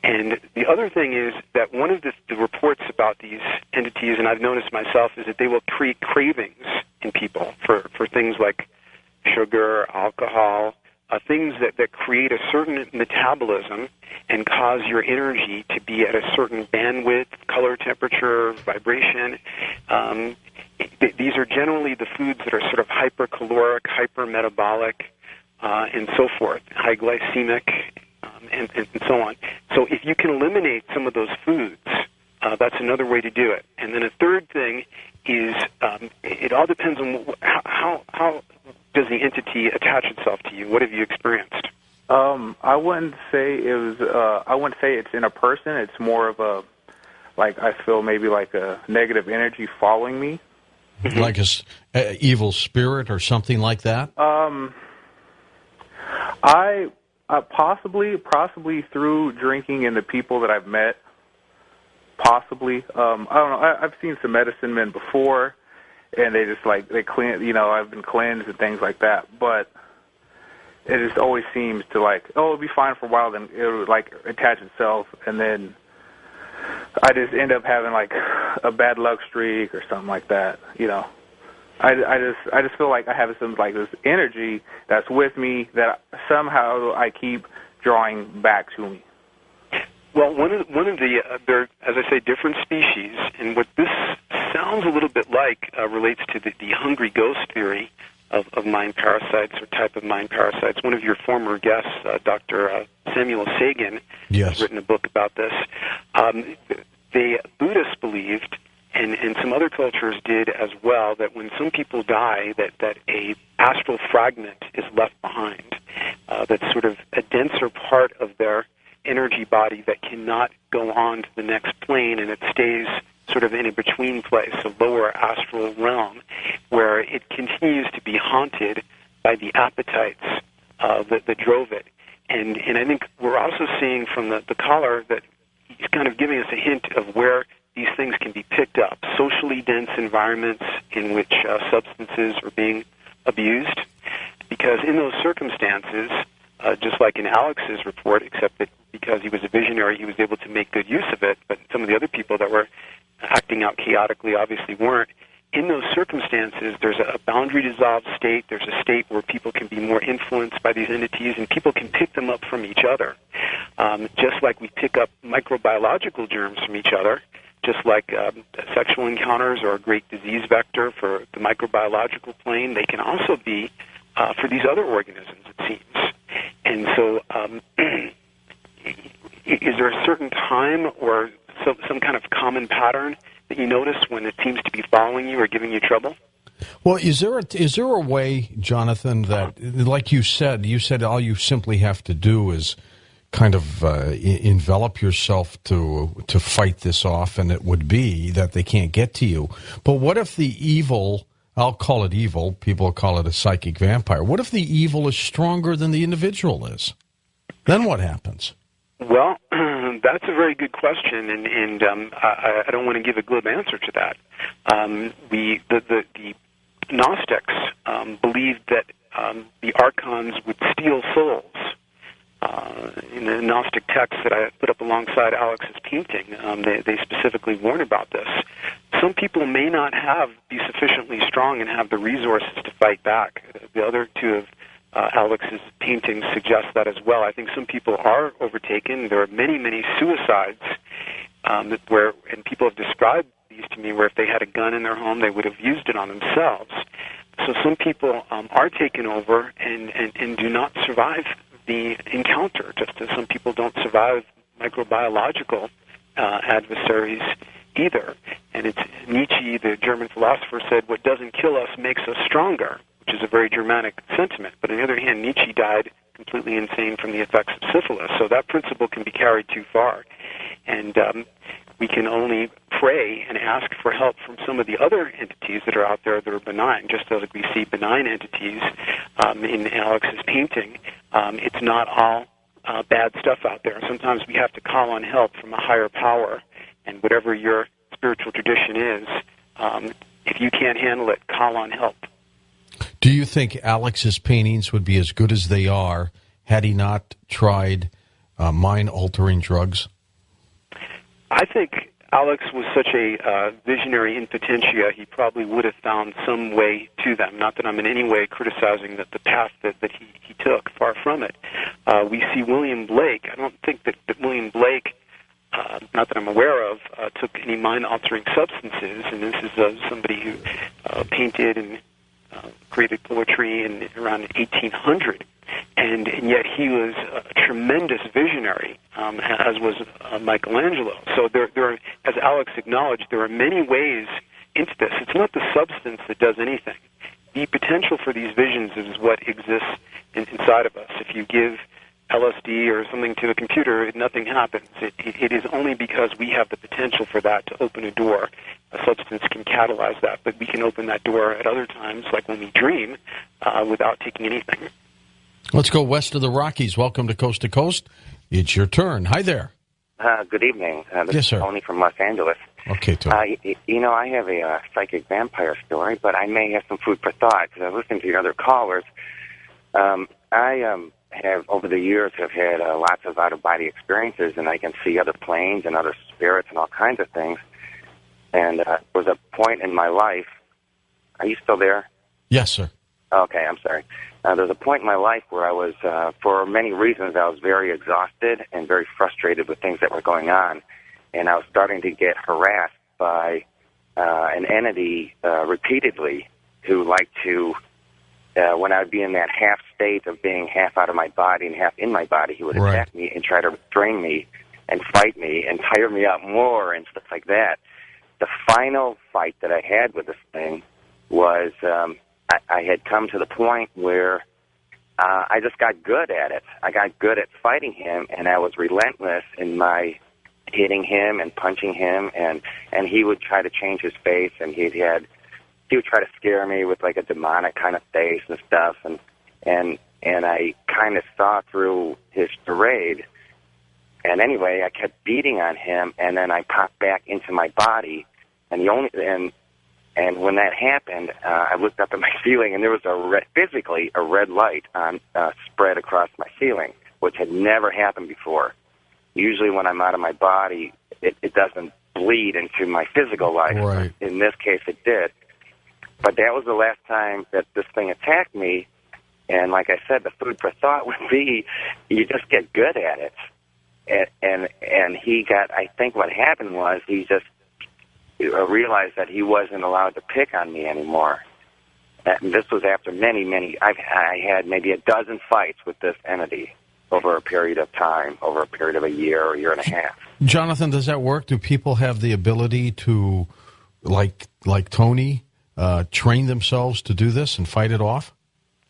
And the other thing is that one of the reports about these entities, and I've noticed myself, is that they will create cravings in people for things like sugar, alcohol, things that create a certain metabolism and cause your energy to be at a certain bandwidth, color, temperature, vibration. These are generally the foods that are sort of hypercaloric, hypermetabolic, and so forth, high glycemic, and so on. So if you can eliminate some of those foods, that's another way to do it. And then a third thing is it all depends on how does the entity attach itself to you. What have you experienced? I wouldn't say it was. I wouldn't say it's in a person. It's more of a, like, I feel maybe like a negative energy following me. Mm-hmm. Like a evil spirit or something like that. I possibly through drinking and the people that I've met. Possibly. I don't know. I've seen some medicine men before, and they just they clean. I've been cleansed and things like that. But it just always seems to like, oh, it'll be fine for a while, then it would like attach itself, and then I just end up having like a bad luck streak or something like that. You know, I just feel like I have some like this energy that's with me that somehow I keep drawing back to me. Well, one of the there, as I say, different species, and what this sounds a little bit like relates to the hungry ghost theory of mind parasites or type of mind parasites. One of your former guests, Dr. Samuel Sagan, has written a book about this. The Buddhists believed, and some other cultures did as well, that when some people die, that a astral fragment is left behind. That's sort of a denser part of their energy body that cannot go on to the next plane, and it stays sort of in a between place, a lower astral realm, where it continues to be haunted by the appetites that drove it. And I think we're also seeing from the caller that he's kind of giving us a hint of where these things can be picked up. Socially dense environments in which substances are being abused, because in those circumstances, just like in Alex's report, except that because he was a visionary, he was able to make good use of it, but some of the other people that were acting out chaotically obviously weren't. In those circumstances, there's a boundary-dissolved state. There's a state where people can be more influenced by these entities, and people can pick them up from each other. Just like we pick up microbiological germs from each other, just like sexual encounters are a great disease vector for the microbiological plane, they can also be for these other organisms, it seems. And so is there a certain time or some kind of common pattern that you notice when it seems to be following you or giving you trouble? Well, is there a way, Jonathan, that, like you said all you simply have to do is kind of envelop yourself to fight this off, and it would be that they can't get to you. But what if the evil, I'll call it evil, people call it a psychic vampire, what if the evil is stronger than the individual is? Then what happens? Well, that's a very good question, and I don't want to give a glib answer to that. The Gnostics believed that the Archons would steal souls. In the Gnostic text that I put up alongside Alex's painting, they specifically warn about this. Some people may not be sufficiently strong and have the resources to fight back. The other two of Alex's paintings suggest that as well. I think some people are overtaken. There are many, many suicides and people have described these to me where if they had a gun in their home, they would have used it on themselves. So some people are taken over and do not survive the encounter, just as some people don't survive microbiological adversaries either. And it's Nietzsche, the German philosopher, said, what doesn't kill us makes us stronger, which is a very Germanic sentiment. But on the other hand, Nietzsche died completely insane from the effects of syphilis, so that principle can be carried too far. And we can only pray and ask for help from some of the other entities that are out there that are benign, just as we see benign entities in Alex's painting. It's not all bad stuff out there. Sometimes we have to call on help from a higher power, and whatever your spiritual tradition is, if you can't handle it, call on help. Do you think Alex's paintings would be as good as they are had he not tried mind-altering drugs? I think Alex was such a visionary in potentia, he probably would have found some way to them. Not that I'm in any way criticizing the path that he took, far from it. We see William Blake. I don't think that William Blake, not that I'm aware of, took any mind-altering substances, and this is somebody who painted and created poetry in around 1800. And yet he was a tremendous visionary, as was Michelangelo. So there are, as Alex acknowledged, there are many ways into this. It's not the substance that does anything. The potential for these visions is what exists inside of us. If you give LSD or something to a computer, nothing happens. It is only because we have the potential for that to open a door. A substance can catalyze that, but we can open that door at other times, like when we dream, without taking anything. Let's go west of the Rockies. Welcome to Coast. It's your turn. Hi there. Good evening. This Yes, is sir. Tony from Los Angeles. Okay, Tony. I have a psychic vampire story, but I may have some food for thought because I listened to the other callers. have over the years have had lots of out of body experiences, and I can see other planes and other spirits and all kinds of things. And there was a point in my life. Are you still there? Yes, sir. Okay, I'm sorry. There's a point in my life where I was, for many reasons, I was very exhausted and very frustrated with things that were going on, and I was starting to get harassed by an entity repeatedly who liked to, when I would be in that half state of being half out of my body and half in my body, he would attack me and try to restrain me and fight me and tire me out more and stuff like that. The final fight that I had with this thing was I had come to the point where I just got good at it. I got good at fighting him, and I was relentless in my hitting him and punching him, and he would try to change his face, and he would try to scare me with like a demonic kind of face and stuff, and I kind of saw through his charade. And anyway, I kept beating on him, and then I popped back into my body, and when that happened, I looked up at my ceiling, and there was physically a red light on spread across my ceiling, which had never happened before. Usually when I'm out of my body, it doesn't bleed into my physical life. Right. In this case, it did. But that was the last time that this thing attacked me, and like I said, the food for thought would be you just get good at it. And he got, I think what happened was he just realized that he wasn't allowed to pick on me anymore. And this was after many, I had maybe a dozen fights with this entity over a period of time, over a period of a year or a year and a half. Jonathan, does that work? Do people have the ability to, like Tony, train themselves to do this and fight it off?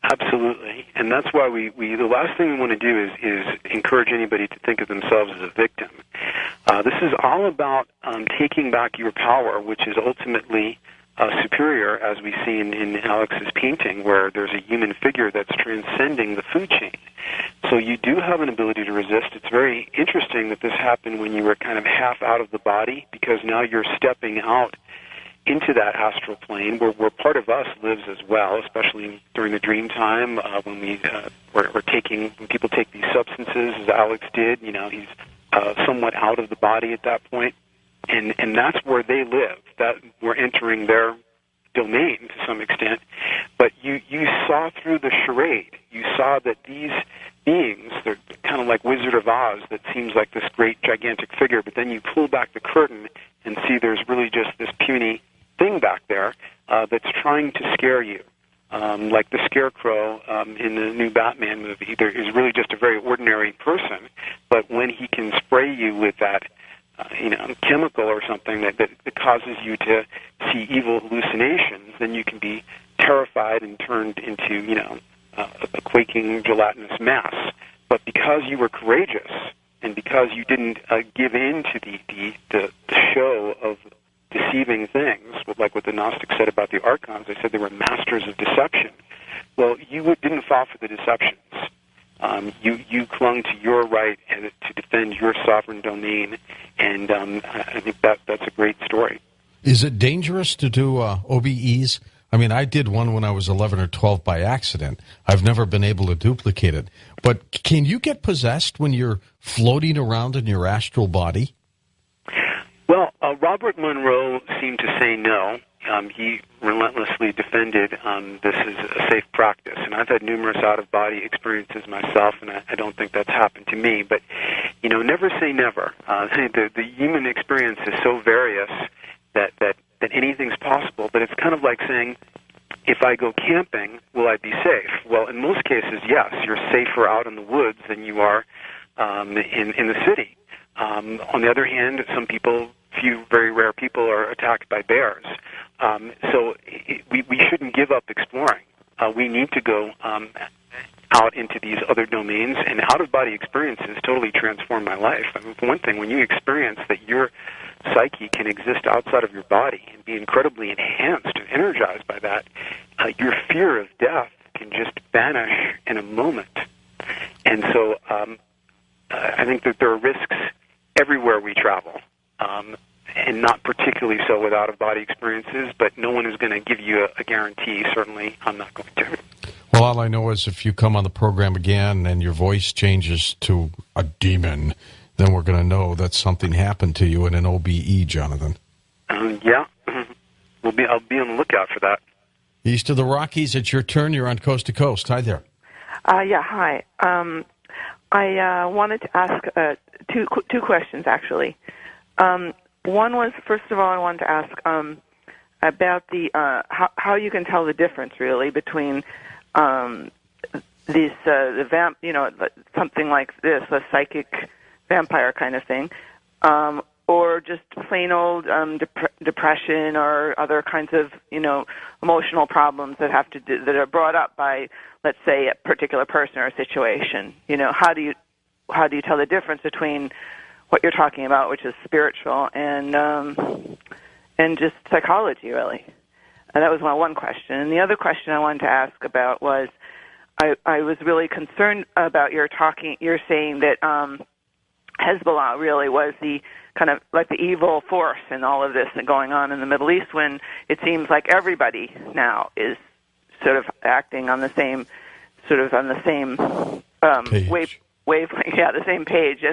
Absolutely. And that's why we the last thing we want to do is encourage anybody to think of themselves as a victim. This is all about taking back your power, which is ultimately superior, as we see in Alex's painting, where there's a human figure that's transcending the food chain. So you do have an ability to resist. It's very interesting that this happened when you were kind of half out of the body, because now you're stepping out into that astral plane where part of us lives as well, especially during the dream time when when people take these substances, as Alex did. He's somewhat out of the body at that point, and that's where they live. That we're entering their domain to some extent. But you saw through the charade. You saw that these beings, they're kind of like Wizard of Oz, that seems like this great gigantic figure, but then you pull back the curtain and see there's really just this puny thing back there that's trying to scare you. Like the Scarecrow in the new Batman movie, there is really just a very ordinary person, but when he can spray you with that chemical or something that causes you to see evil hallucinations, then you can be terrified and turned into a quaking gelatinous mass. But because you were courageous and because you didn't give in to the show of deceiving things, like what the Gnostics said about the Archons, they said they were masters of deception. Well, you didn't fall for the deceptions. You clung to your right and to defend your sovereign domain, and I think that's a great story. Is it dangerous to do OBEs? I mean, I did one when I was 11 or 12 by accident. I've never been able to duplicate it. But can you get possessed when you're floating around in your astral body? Well, Robert Monroe seemed to say no. He relentlessly defended this is a safe practice. And I've had numerous out-of-body experiences myself, and I don't think that's happened to me. But, never say never. The human experience is so various that anything's possible. But it's kind of like saying, if I go camping, will I be safe? Well, in most cases, yes. You're safer out in the woods than you are in the city. On the other hand, few very rare people are attacked by bears. So we shouldn't give up exploring. We need to go out into these other domains, and out-of-body experiences totally transform my life. I mean, for one thing, when you experience that your psyche can exist outside of your body and be incredibly enhanced and energized by that, your fear of death can just vanish in a moment. And so I think that there are risks everywhere we travel, and not particularly so with out-of-body experiences, but no one is going to give you a guarantee. Certainly, I'm not going to. Well, all I know is if you come on the program again and your voice changes to a demon, then we're going to know that something happened to you in an OBE, Jonathan. Yeah. I'll be on the lookout for that. East of the Rockies, it's your turn. You're on Coast to Coast. Hi there. Hi. I wanted to ask two questions, actually. One was, first of all, I wanted to ask about the how you can tell the difference, really, between the vamp, something like this, a psychic vampire kind of thing, or just plain old depression or other kinds of emotional problems that that are brought up by, let's say, a particular person or a situation. How do you tell the difference between what you're talking about, which is spiritual, and just psychology, really? That was my one question. And the other question I wanted to ask about was, I was really concerned about you're saying that Hezbollah really was the kind of like the evil force in all of this going on in the Middle East, when it seems like everybody now is sort of acting on the same wavelength, the same page.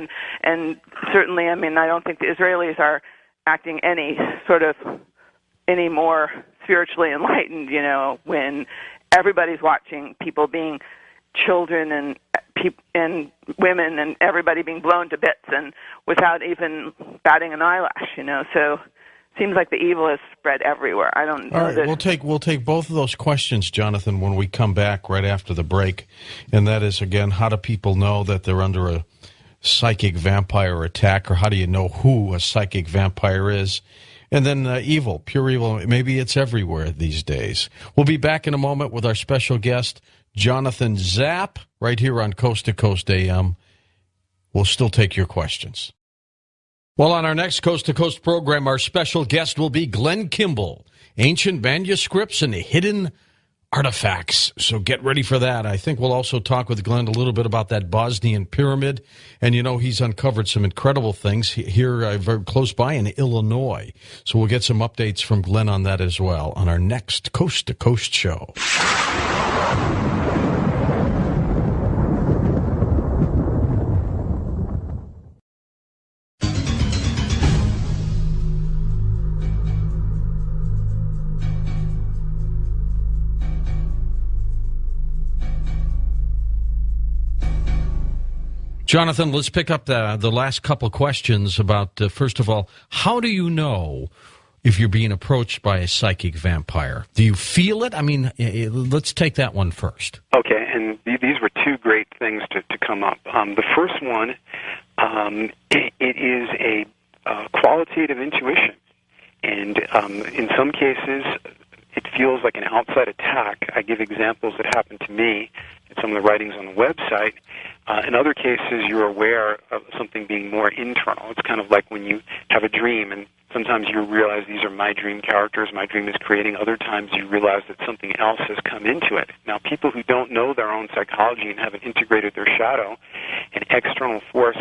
And certainly, I mean, I don't think the Israelis are acting any more spiritually enlightened, when everybody's watching people being children and women and everybody being blown to bits and without even batting an eyelash, So it seems like the evil is spread everywhere. I don't know. All right, we'll take both of those questions, Jonathan, when we come back right after the break. And that is, again, how do people know that they're under a psychic vampire attack, or how do you know who a psychic vampire is? And then evil, pure evil, maybe it's everywhere these days. We'll be back in a moment with our special guest, Jonathan Zapp, right here on Coast to Coast AM. We'll still take your questions. Well, on our next Coast to Coast program, our special guest will be Glenn Kimball, Ancient Manuscripts and Hidden Artifacts. So get ready for that. I think we'll also talk with Glenn a little bit about that Bosnian pyramid. And, he's uncovered some incredible things here very close by in Illinois. So we'll get some updates from Glenn on that as well on our next Coast to Coast show. Jonathan, let's pick up the last couple questions about, first of all, how do you know if you're being approached by a psychic vampire? Do you feel it? I mean, let's take that one first. Okay, and these were two great things to come up. The first one, it is a qualitative intuition. And in some cases, it feels like an outside attack. I give examples that happened to me in some of the writings on the website. In other cases, you're aware of something being more internal. It's kind of like when you have a dream, and sometimes you realize these are my dream characters, my dream is creating. Other times you realize that something else has come into it. Now, people who don't know their own psychology and haven't integrated their shadow, an external force,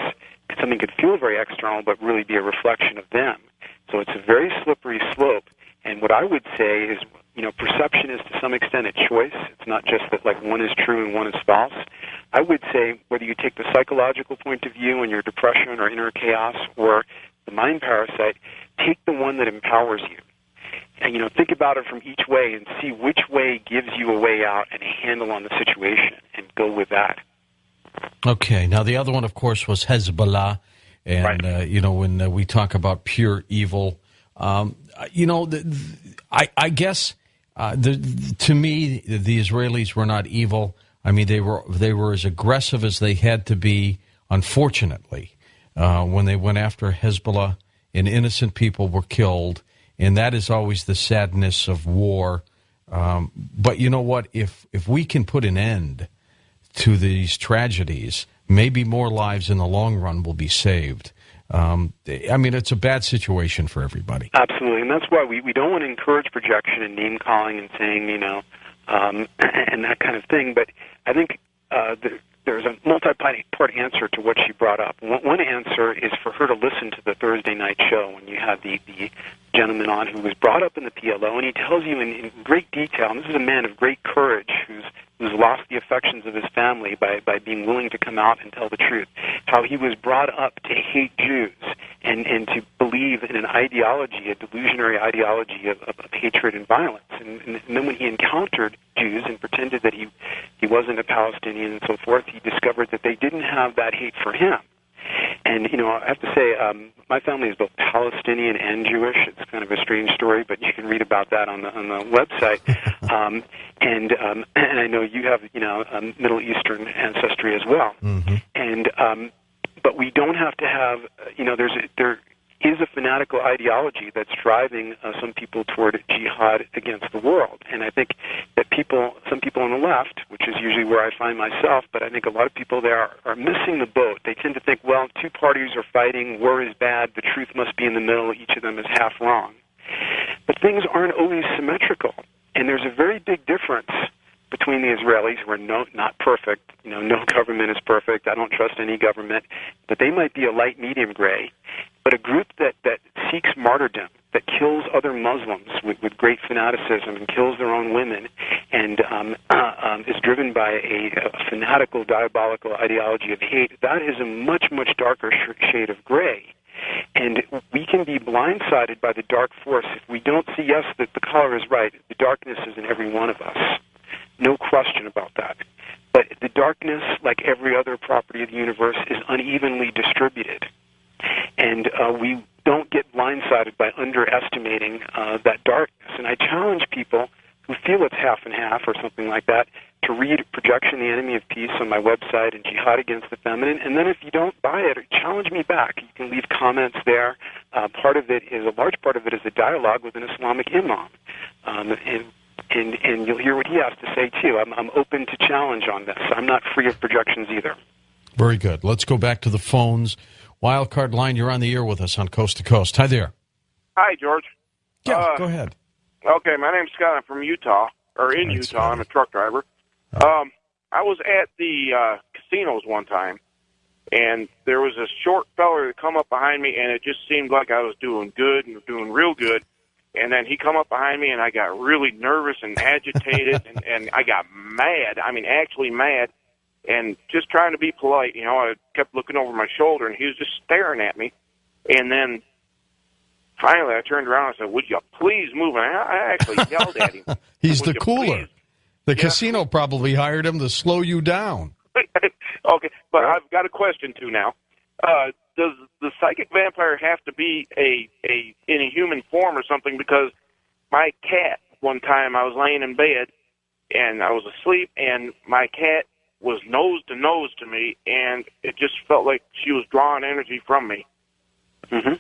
something could feel very external but really be a reflection of them. So it's a very slippery slope. And what I would say is, perception is to some extent a choice. It's not just that like one is true and one is false. I would say whether you take the psychological point of view in your depression or inner chaos or the mind parasite, take the one that empowers you. And, think about it from each way and see which way gives you a way out and a handle on the situation and go with that. Okay. Now, the other one, of course, was Hezbollah. And, right. When we talk about pure evil, I guess to me, the Israelis were not evil. I mean, they were as aggressive as they had to be, unfortunately, when they went after Hezbollah and innocent people were killed. And that is always the sadness of war. But you know what? If we can put an end to these tragedies, maybe more lives in the long run will be saved. I mean, it's a bad situation for everybody. Absolutely, and that's why we don't want to encourage projection and name-calling and saying, and that kind of thing. But I think there's a multi-part answer to what she brought up. One answer is for her to listen to the Thursday night show when you had the gentleman on who was brought up in the PLO, and he tells you in great detail, and this is a man of great courage who's who's lost the affections of his family by being willing to come out and tell the truth, how he was brought up to hate Jews and to believe in an ideology, a delusionary ideology of hatred and violence. And then when he encountered Jews and pretended that he wasn't a Palestinian and so forth, he discovered that they didn't have that hate for him. And, I have to say, my family is both Palestinian and Jewish. It's kind of a strange story, but you can read about that on the website. And I know you have, Middle Eastern ancestry as well. Mm-hmm. And but we don't have to have, there is a fanatical ideology that's driving some people toward jihad against the world. And I think that some people on the left, which is usually where I find myself, but I think a lot of people there are missing the boat. They tend to think, well, two parties are fighting, war is bad, the truth must be in the middle, each of them is half wrong. But things aren't always symmetrical. And there's a very big difference between the Israelis, who are not perfect. No government is perfect. I don't trust any government. But they might be a light medium gray. But a group that seeks martyrdom, that kills other Muslims with great fanaticism and kills their own women, and is driven by a fanatical, diabolical ideology of hate, that is a much, much darker shade of gray. And we can be blindsided by the dark force if we don't see, yes, that the color is right. The darkness is in every one of us. No question about that. But the darkness, like every other property of the universe, is unevenly distributed. And we don't get blindsided by underestimating that darkness. And I challenge people who feel it's half and half or something like that to read Projection, the Enemy of Peace on my website and Jihad Against the Feminine. And then if you don't buy it, challenge me back. You can leave comments there. A large part of it is a dialogue with an Islamic imam. And you'll hear what he has to say, too. I'm open to challenge on this. I'm not free of projections either. Very good. Let's go back to the phones. Wildcard line, you're on the air with us on Coast to Coast. Hi there. Hi, George. Yeah, go ahead. Okay, my name's Scott. I'm from Utah, Utah. I'm a truck driver. I was at the casinos one time, and there was a short feller that come up behind me, and it just seemed like I was doing good and doing real good. And then he come up behind me, and I got really nervous and agitated, and I got mad. I mean, actually mad. And just trying to be polite, I kept looking over my shoulder, and he was just staring at me. And then finally I turned around and said, would you please move? And I actually yelled at him. He's the cooler. Please? The casino probably hired him to slow you down. Okay, but I've got a question, too, now. Does the psychic vampire have to be in a human form or something? Because my cat, one time I was laying in bed, and I was asleep, and my cat was nose to nose to me, and it just felt like she was drawing energy from me. Mm-hmm.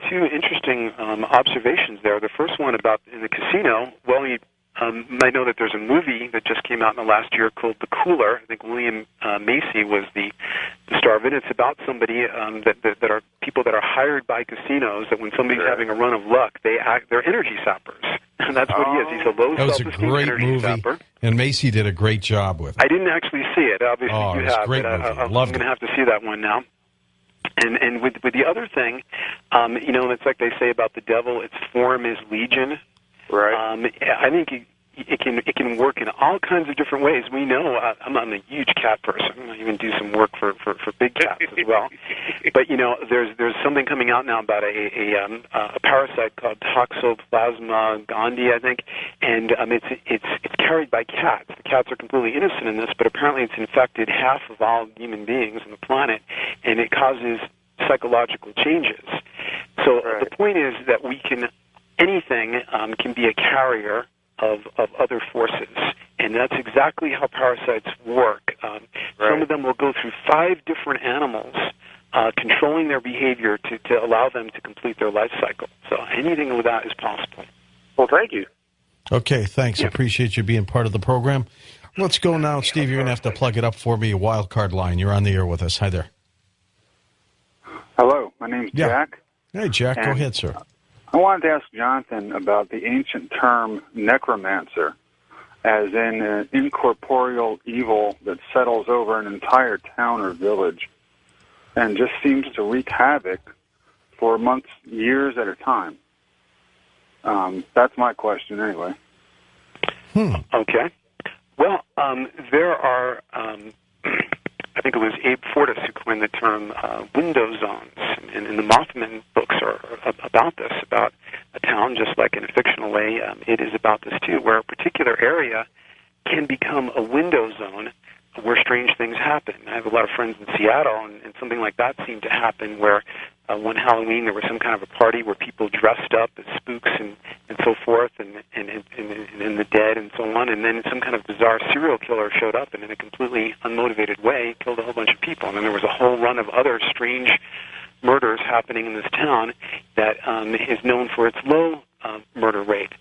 Two interesting observations there. The first one about in the casino, well, you might know that there's a movie that just came out in the last year called The Cooler. I think William Macy was the star of it. It's about somebody that are people that are hired by casinos, that when somebody's having a run of luck, they're energy sappers. And that's what he is. He's a low self-esteem energy sapper. And Macy did a great job with it. I didn't actually see it. Obviously, you have. Great movie. I'm going to have to see that one now. And with the other thing, it's like they say about the devil, its form is legion. Right. I think it can work in all kinds of different ways. We know I'm a huge cat person. I even do some work for big cats as well. But there's something coming out now about a parasite called Toxoplasma gondii, I think, and it's carried by cats. The cats are completely innocent in this, but apparently it's infected half of all human beings on the planet, and it causes psychological changes. So the point is that anything can be a carrier of other forces, and that's exactly how parasites work. Some of them will go through 5 different animals, controlling their behavior to allow them to complete their life cycle. So anything with that is possible. Well, thank you. Okay, thanks. Yeah. Appreciate you being part of the program. Let's go now. Steve, you're going to have to plug it up for me, a wild card line. You're on the air with us. Hi there. Hello, my name's Jack. Hey, Jack, go ahead, sir. I wanted to ask Jonathan about the ancient term necromancer, as in an incorporeal evil that settles over an entire town or village and just seems to wreak havoc for months, years at a time. That's my question anyway. Okay. Well, there are, I think it was Abe Fortas who coined the term window zones, and the Mothman books are about this, about a town, just like in a fictional way, it is about this too, where a particular area can become a window zone where strange things happen. I have a lot of friends in Seattle, and something like that seemed to happen where one Halloween there was some kind of a party where people dressed up as spooks and so forth, and the dead and so on, and then some kind of bizarre serial killer showed up and in a completely unmotivated way killed a whole bunch of people. And then there was a whole run of other strange murders happening in this town that is known for its low murder rate.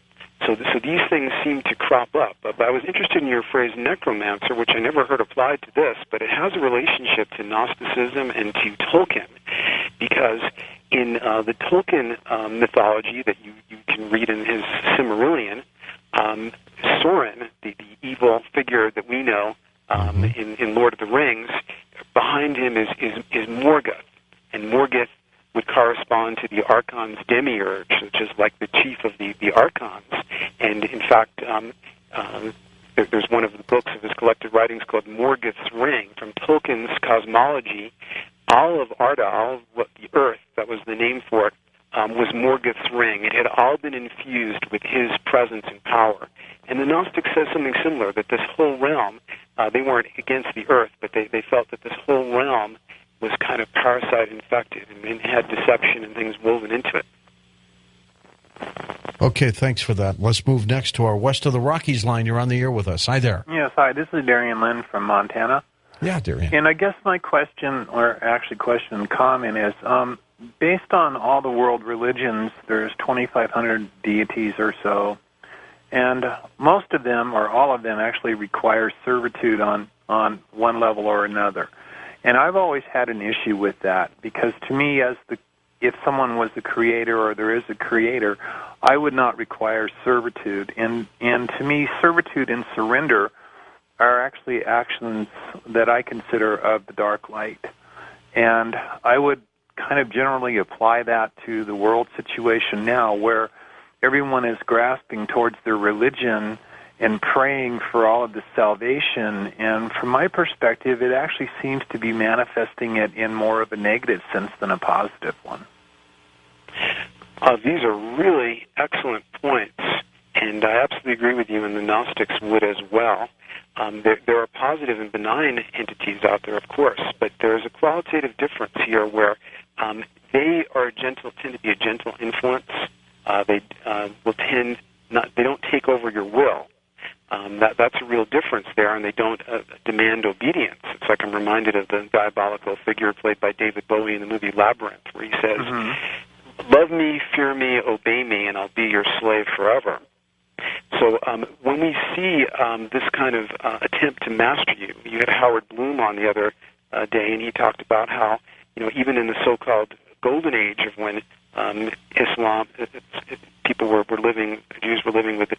So these things seem to crop up. But I was interested in your phrase necromancer, which I never heard applied to this, but it has a relationship to Gnosticism and to Tolkien, because in the Tolkien mythology that you can read in his Silmarillion, Sauron, the evil figure that we know in Lord of the Rings, behind him is Morgoth, and Morgoth would correspond to the Archons' demiurge, which is like the chief of the Archons. And in fact, there's one of the books of his collected writings called Morgoth's Ring. From Tolkien's cosmology, all of Arda, all of what the Earth, that was the name for it, was Morgoth's Ring. It had all been infused with his presence and power. And the Gnostics says something similar, that this whole realm, they weren't against the Earth, but they felt that this whole realm was kind of parasite infected and had deception and things woven into it. Okay, thanks for that. Let's move next to our West of the Rockies line. You're on the air with us. Hi there. Yes, hi. This is Darian Lynn from Montana. Yeah, Darian. And I guess my question, or actually question and comment is, based on all the world religions, there's 2,500 deities or so, and most of them, or all of them, actually require servitude on one level or another. And I've always had an issue with that, because to me, if someone was the creator or there is a creator, I would not require servitude. And to me, servitude and surrender are actually actions that I consider of the dark light. And I would kind of generally apply that to the world situation now, where everyone is grasping towards their religion and praying for all of the salvation. And from my perspective, it actually seems to be manifesting it in more of a negative sense than a positive one. These are really excellent points, and I absolutely agree with you, and the Gnostics would as well. There are positive and benign entities out there, of course, but there's a qualitative difference here where they tend to be a gentle influence. They don't take over your will. That's a real difference there, and they don't demand obedience. It's like I'm reminded of the diabolical figure played by David Bowie in the movie Labyrinth, where he says, "Love me, fear me, obey me, and I'll be your slave forever." So when we see this kind of attempt to master you had Howard Bloom on the other day, and he talked about how, even in the so-called golden age of when Islam, Jews were living with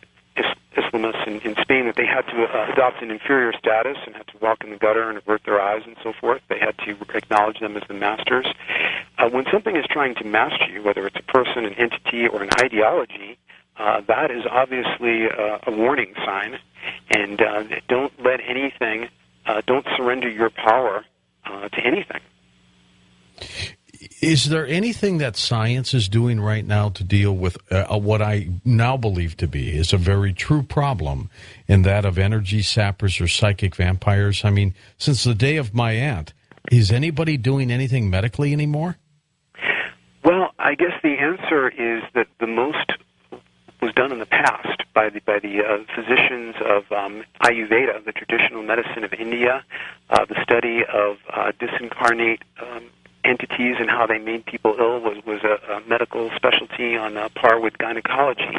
Islamists in Spain, that they had to adopt an inferior status and had to walk in the gutter and avert their eyes and so forth. They had to acknowledge them as the masters. When something is trying to master you, whether it's a person, an entity, or an ideology, that is obviously a warning sign. And don't let anything, don't surrender your power to anything. Is there anything that science is doing right now to deal with what I now believe to be is a very true problem, in that of energy sappers or psychic vampires? I mean, since the day of my aunt, is anybody doing anything medically anymore? Well, I guess the answer is that the most was done in the past by the physicians of Ayurveda, the traditional medicine of India, the study of disincarnate entities and how they made people ill was a medical specialty on par with gynecology.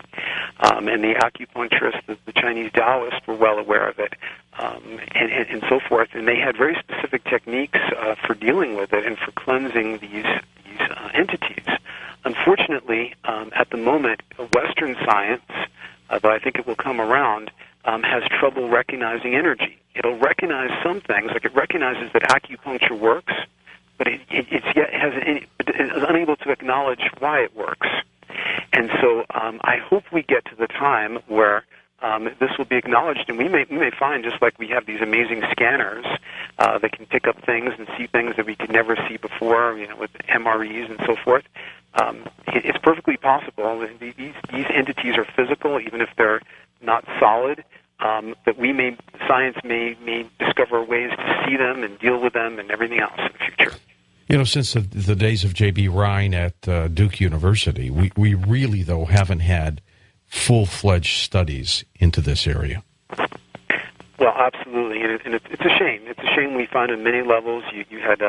And the acupuncturists, the Chinese Taoists, were well aware of it, and so forth. And they had very specific techniques for dealing with it and for cleansing these entities. Unfortunately, at the moment, Western science, though I think it will come around, has trouble recognizing energy. It'll recognize some things, like it recognizes that acupuncture works, but it is unable to acknowledge why it works. And so I hope we get to the time where this will be acknowledged, and we may find, just like we have these amazing scanners that can pick up things and see things that we could never see before, with MREs and so forth. It's perfectly possible. These entities are physical, even if they're not solid. That science may discover ways to see them and deal with them and everything else in the future. Since the days of J.B. Rhine at Duke University, we really, though, haven't had full-fledged studies into this area. Well, absolutely, and it's a shame. It's a shame we find on many levels. You had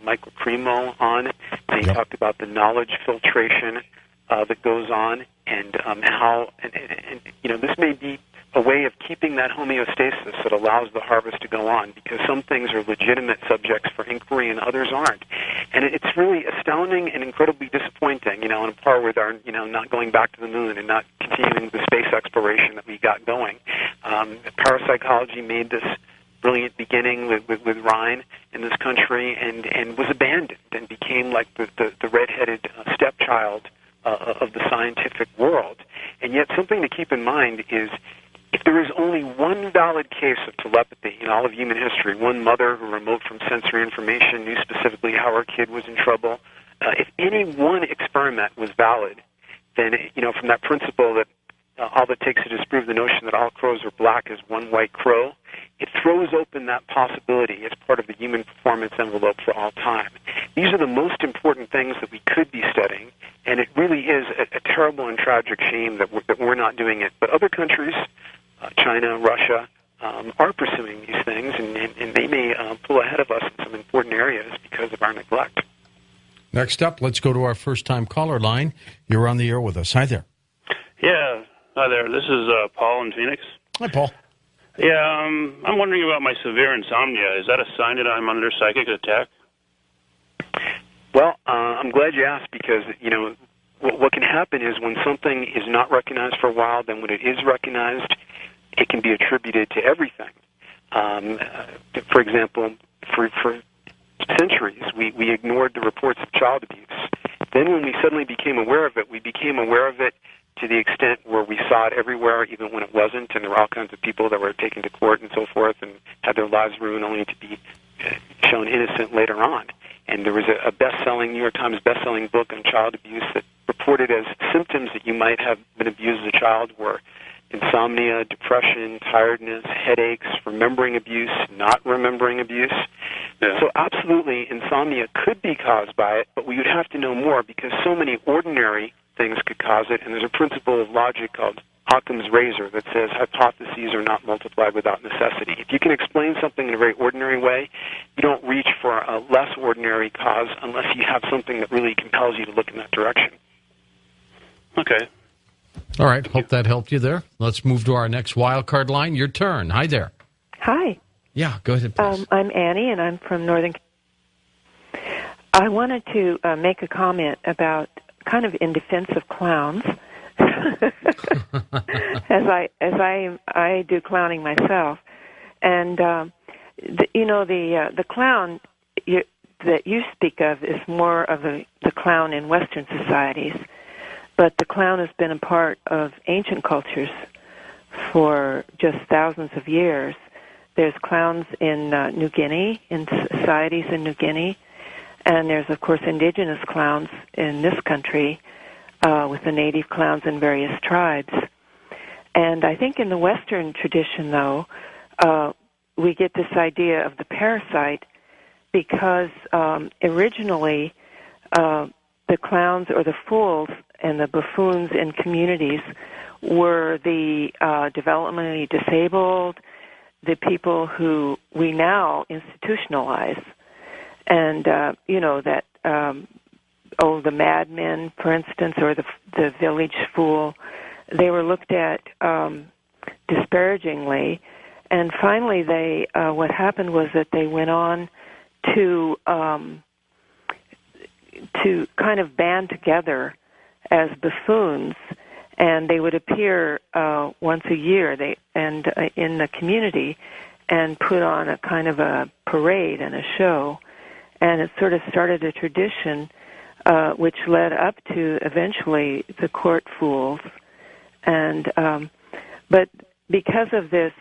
Michael Cremo on, and he talked about the knowledge filtration that goes on, and how, and this may be a way of keeping that homeostasis that allows the harvest to go on, because some things are legitimate subjects for inquiry and others aren't. And it's really astounding and incredibly disappointing, on par with our, not going back to the moon and not continuing the space exploration that we got going. Parapsychology made this brilliant beginning with Rhine in this country and was abandoned and became like the redheaded stepchild of the scientific world. And yet something to keep in mind is, if there is only one valid case of telepathy in all of human history, one mother who remote from sensory information knew specifically how her kid was in trouble, if any one experiment was valid, then, from that principle that all it takes to disprove the notion that all crows are black is one white crow, it throws open that possibility as part of the human performance envelope for all time. These are the most important things that we could be studying, and it really is a terrible and tragic shame that we're not doing it. But other countries, China, Russia, are pursuing these things, and they may pull ahead of us in some important areas because of our neglect. Next up, let's go to our first-time caller line. You're on the air with us. Hi there. Yeah, hi there. This is Paul in Phoenix. Hi, Paul. Yeah, I'm wondering about my severe insomnia. Is that a sign that I'm under psychic attack? Well, I'm glad you asked, because, what can happen is when something is not recognized for a while, then when it is recognized, it can be attributed to everything. For example, for centuries, we ignored the reports of child abuse. Then when we suddenly became aware of it, we became aware of it to the extent where we saw it everywhere, even when it wasn't, and there were all kinds of people that were taken to court and so forth and had their lives ruined only to be shown innocent later on. And there was a best-selling, New York Times best-selling book on child abuse that reported as symptoms that you might have been abused as a child were insomnia, depression, tiredness, headaches, remembering abuse, not remembering abuse. Yeah. So absolutely, insomnia could be caused by it, but we would have to know more, because so many ordinary things could cause it, and there's a principle of logic called Occam's razor that says hypotheses are not multiplied without necessity. If you can explain something in a very ordinary way, you don't reach for a less ordinary cause unless you have something that really compels you to look in that direction. Okay. All right. Hope that helped you there. Let's move to our next wild card line. Your turn. Hi there. Hi. Yeah, go ahead, please. I'm Annie, and I'm from Northern California. I wanted to make a comment about kind of in defense of clowns, as I do clowning myself, and the clown that you speak of is more of the clown in Western societies, but the clown has been a part of ancient cultures for just thousands of years. There's clowns in New Guinea, in societies in New Guinea, and there's, of course, indigenous clowns in this country with the native clowns in various tribes. And I think in the Western tradition, though, we get this idea of the parasite because originally the clowns or the fools and the buffoons in communities were the developmentally disabled, the people who we now institutionalize. And, the madmen, for instance, or the village fool, they were looked at disparagingly. And finally, what happened was that they went on to kind of band together as buffoons, and they would appear once a year in the community and put on a kind of a parade and a show. And it sort of started a tradition which led up to eventually the court fools. And But because of this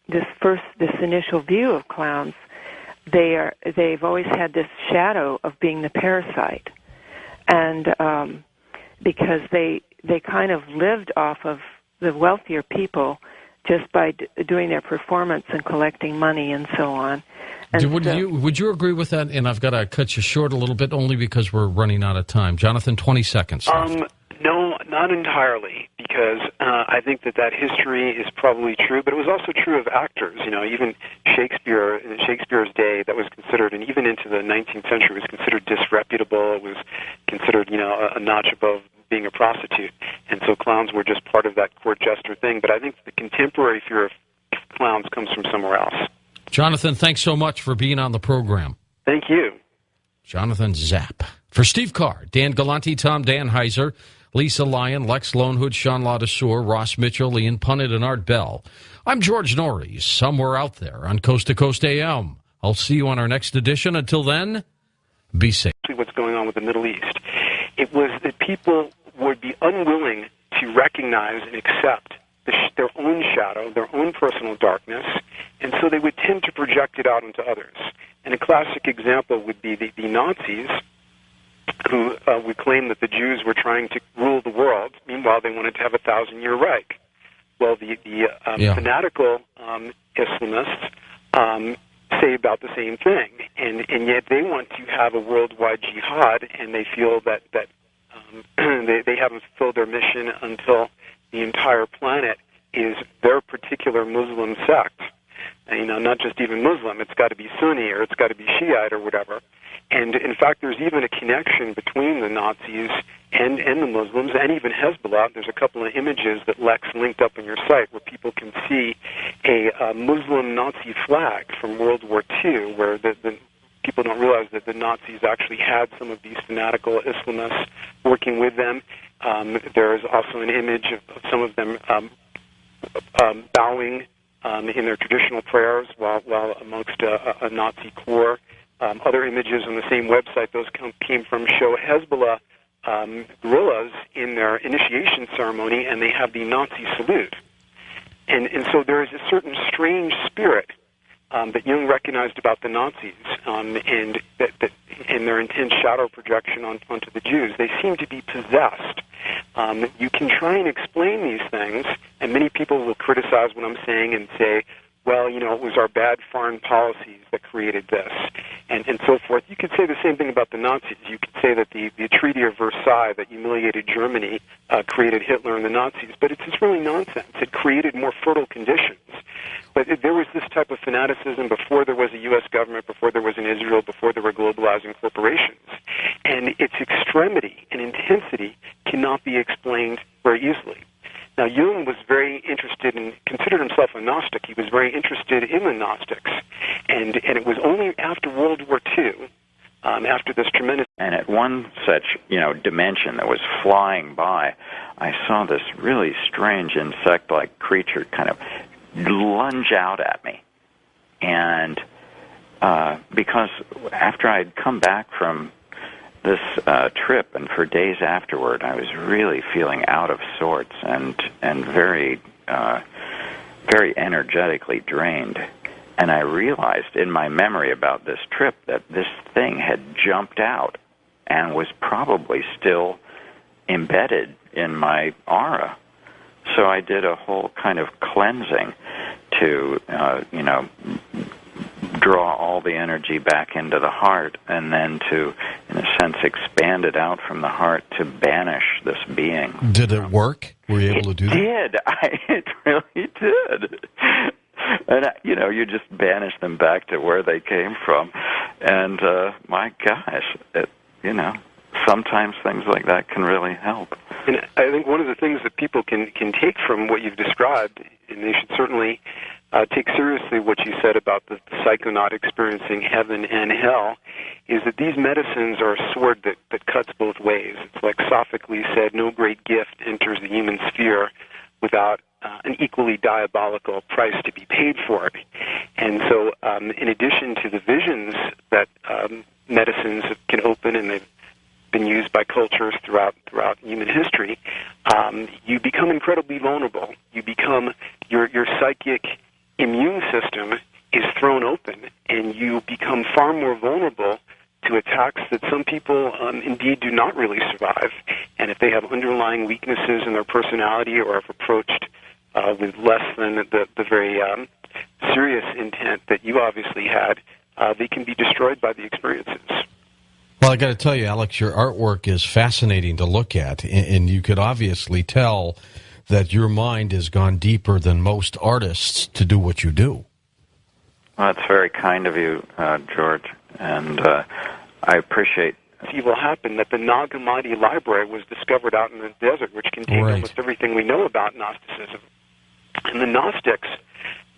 this initial view of clowns, they've always had this shadow of being the parasite, and because they kind of lived off of the wealthier people just by doing their performance and collecting money and so on. And would you agree with that? And I've got to cut you short a little bit, only because we're running out of time. Jonathan, 20 seconds left. No, not entirely, because I think that history is probably true, but it was also true of actors. Even Shakespeare, in Shakespeare's day, that was considered, and even into the 19th century, was considered disreputable. It was considered, a notch above being a prostitute. And so clowns were just part of that court jester thing. But I think the contemporary fear of clowns comes from somewhere else. Jonathan, thanks so much for being on the program. Thank you. Jonathan Zapp. For Steve Carr, Dan Galante, Tom Danheiser, Lisa Lyon, Lex Lonehood, Sean Ladesseur, Ross Mitchell, Ian Punnett, and Art Bell. I'm George Norrie, somewhere out there on Coast to Coast AM. I'll see you on our next edition. Until then, be safe. What's going on with the Middle East? It was that people would be unwilling to recognize and accept their own shadow, their own personal darkness, and so they would tend to project it out onto others. And a classic example would be the Nazis, who would claim that the Jews were trying to rule the world. Meanwhile, they wanted to have a 1,000-year Reich. Well, the fanatical Islamists say about the same thing, and yet they want to have a worldwide jihad, and they feel that they haven't fulfilled their mission until the entire planet is their particular Muslim sect. And, not just even Muslim. It's got to be Sunni, or it's got to be Shiite, or whatever. And, in fact, there's even a connection between the Nazis and the Muslims, and even Hezbollah. There's a couple of images that Lex linked up on your site where people can see a Muslim Nazi flag from World War II, where the people don't realize that the Nazis actually had some of these fanatical Islamists working with them. There is also an image of some of them bowing in their traditional prayers while amongst a Nazi corps. Other images on the same website those came from show Hezbollah guerrillas in their initiation ceremony, and they have the Nazi salute. And so there is a certain strange spirit that Jung recognized about the Nazis, and their intense shadow projection onto the Jews. They seem to be possessed. You can try and explain these things, and many people will criticize what I'm saying and say, well, it was our bad foreign policies that created this, and so forth. You could say the same thing about the Nazis. You could say that the Treaty of Versailles that humiliated Germany created Hitler and the Nazis, but it's just really nonsense. It created more fertile conditions. But there was this type of fanaticism before there was a U.S. government, before there was an Israel, before there were globalizing corporations. And its extremity and intensity cannot be explained very easily. Now, Jung was very interested in, considered himself a Gnostic. He was very interested in the Gnostics. And it was only after World War II, after this tremendous... And at one such, dimension that was flying by, I saw this really strange insect-like creature kind of lunge out at me. And because after I'd come back from this trip, and for days afterward, I was really feeling out of sorts and very, very energetically drained. And I realized in my memory about this trip that this thing had jumped out and was probably still embedded in my aura. So I did a whole kind of cleansing to, draw all the energy back into the heart, and then to, in a sense, expand it out from the heart to banish this being. Did it work? Were you able to do that? It really did. And, you just banish them back to where they came from. And, my gosh, sometimes things like that can really help. And I think one of the things that people can take from what you've described, and they should certainly take seriously what you said about the psychonaut experiencing heaven and hell, is that these medicines are a sword that cuts both ways. It's like Sophocles said, no great gift enters the human sphere without an equally diabolical price to be paid for it. And so in addition to the visions that medicines can open, and they've been used by cultures throughout human history, you become incredibly vulnerable. You become your psychic immune system is thrown open, and you become far more vulnerable to attacks that some people indeed do not really survive. And if they have underlying weaknesses in their personality or have approached with less than the very serious intent that you obviously had, they can be destroyed by the experiences. Well, I got to tell you, Alex, your artwork is fascinating to look at, and you could obviously tell that your mind has gone deeper than most artists to do what you do. Well, that's very kind of you, George, and I appreciate. Evil happened that the Nag Hammadi library was discovered out in the desert, which contained almost everything we know about Gnosticism. And the Gnostics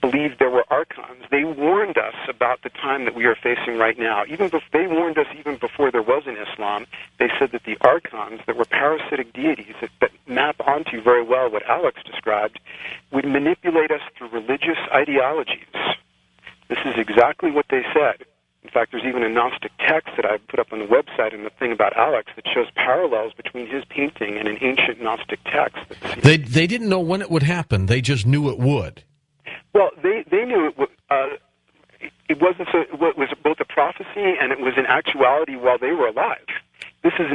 believed there were Archons. They warned us about the time that we are facing right now. They warned us even before there was an Islam. They said that the Archons, that were parasitic deities that map onto very well what Alex described, would manipulate us through religious ideologies. This is exactly what they said. In fact, there's even a Gnostic text that I put up on the website and the thing about Alex that shows parallels between his painting and an ancient Gnostic text. They didn't know when it would happen. They just knew it would. Well, they knew it wasn't so. It was both a prophecy and it was an actuality while they were alive. This has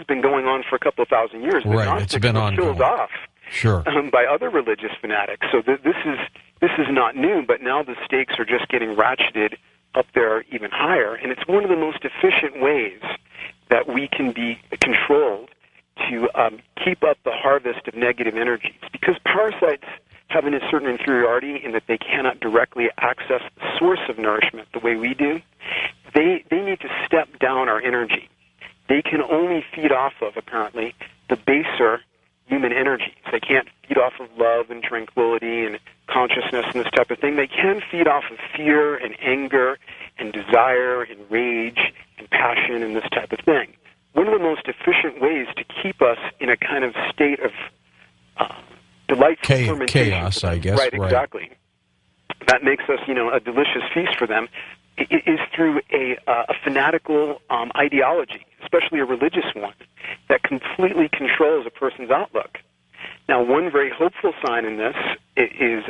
been going on for a couple of thousand years. Right, Gnostics it's been were ongoing. killed off. Sure. By other religious fanatics. So this is not new, but now the stakes are just getting ratcheted up there even higher, and it's one of the most efficient ways that we can be controlled to keep up the harvest of negative energies. Because parasites have a certain inferiority in that they cannot directly access the source of nourishment the way we do. They need to step down our energy. They can only feed off of, apparently, the baser human energies. They can't feed off of love and tranquility and consciousness and this type of thing. They can feed off of fear and anger and desire and rage and passion and this type of thing. One of the most efficient ways to keep us in a kind of state of delightful fermentation. Chaos, I guess. Right, exactly. That makes us, a delicious feast for them, is through a fanatical ideology, especially a religious one, that completely controls a person's outlook. Now, one very hopeful sign in this is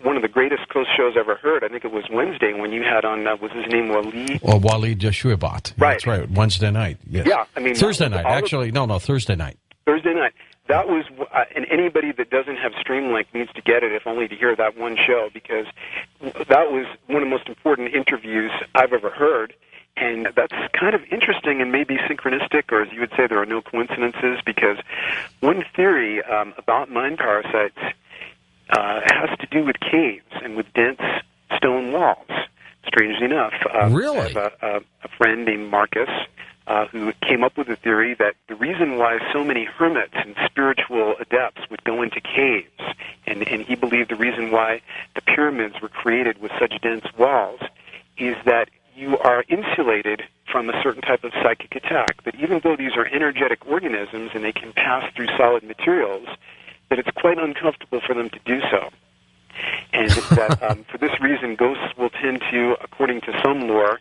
one of the greatest Coast shows I've ever heard. I think it was Wednesday when you had on, was his name Waleed? Well, Waleed Yeshuabat. Right. That's right, Wednesday night. Yes. Yeah, I mean... Thursday night, actually. No, Thursday night. Thursday night. That was, and anybody that doesn't have Streamlink needs to get it, if only to hear that one show, because that was one of the most important interviews I've ever heard. And that's kind of interesting and maybe synchronistic, or as you would say, there are no coincidences, because one theory about mind parasites has to do with caves and with dense stone walls, strangely enough. Really? I have a friend named Marcus who came up with a theory that the reason why so many hermits and spiritual adepts would go into caves, and he believed the reason why the pyramids were created with such dense walls, is that you are insulated from a certain type of psychic attack, that even though these are energetic organisms and they can pass through solid materials, that it's quite uncomfortable for them to do so. And that for this reason, ghosts will tend to, according to some lore,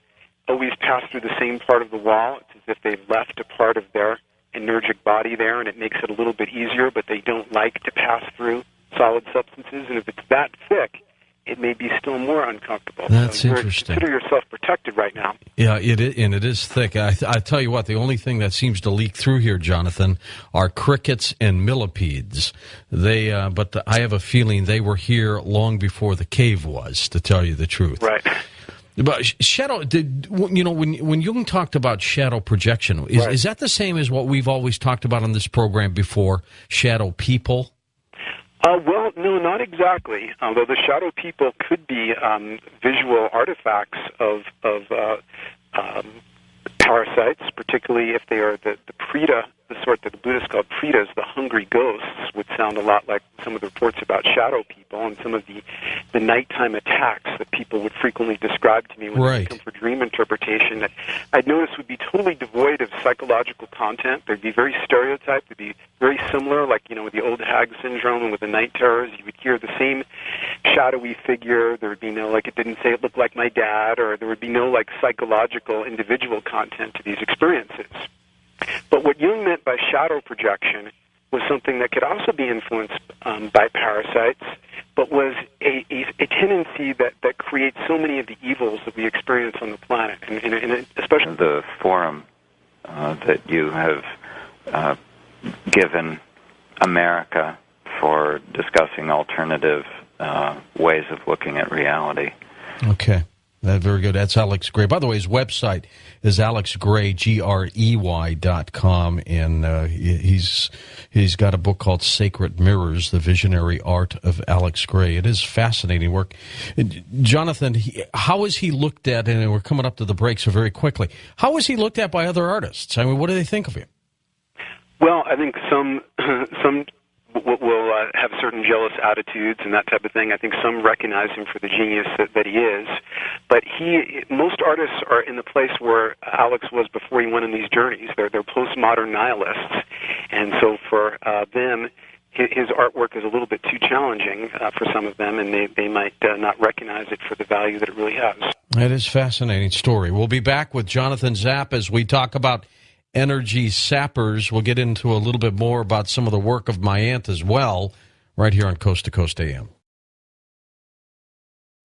always pass through the same part of the wall. It's as if they've left a part of their energic body there, and it makes it a little bit easier, but they don't like to pass through solid substances. And if it's that thick, it may be still more uncomfortable. That's so interesting. Consider yourself protected right now. Yeah, it is, and it is thick. I tell you what, the only thing that seems to leak through here, Jonathan, are crickets and millipedes. But I have a feeling they were here long before the cave was, to tell you the truth. Right. But shadow, when Jung talked about shadow projection, is that the same as what we've always talked about on this program before, shadow people? Well, no, not exactly. Although the shadow people could be visual artifacts of parasites, particularly if they are the preta, the sort that the Buddhists called pretas, the hungry ghosts, would sound a lot like some of the reports about shadow people and some of the nighttime attacks that people would frequently describe to me when they come for dream interpretation, that I'd notice would be totally devoid of psychological content. They'd be very stereotyped. They'd be very similar, like, with the old hag syndrome and with the night terrors. You would hear the same shadowy figure. There would be no, it didn't say it looked like my dad, or there would be no, psychological individual content to these experiences. But what Jung meant by shadow projection was something that could also be influenced by parasites, but was a tendency that creates so many of the evils that we experience on the planet, and especially the forum that you have given America for discussing alternative ways of looking at reality. Okay. Very good. That's Alex Grey. By the way, his website is alexgrey.com, and he's got a book called Sacred Mirrors, The Visionary Art of Alex Grey. It is fascinating work. Jonathan, how is he looked at, and we're coming up to the break so very quickly, how is he looked at by other artists? I mean, what do they think of him? Well, I think some will have certain jealous attitudes and that type of thing. I think some recognize him for the genius that he is. But most artists are in the place where Alex was before he went on these journeys. They're postmodern nihilists. And so for them, his artwork is a little bit too challenging for some of them, and they might not recognize it for the value that it really has. It is a fascinating story. We'll be back with Jonathan Zapp as we talk about energy sappers. We'll get into a little bit more about some of the work of my aunt as well, right here on Coast to Coast AM.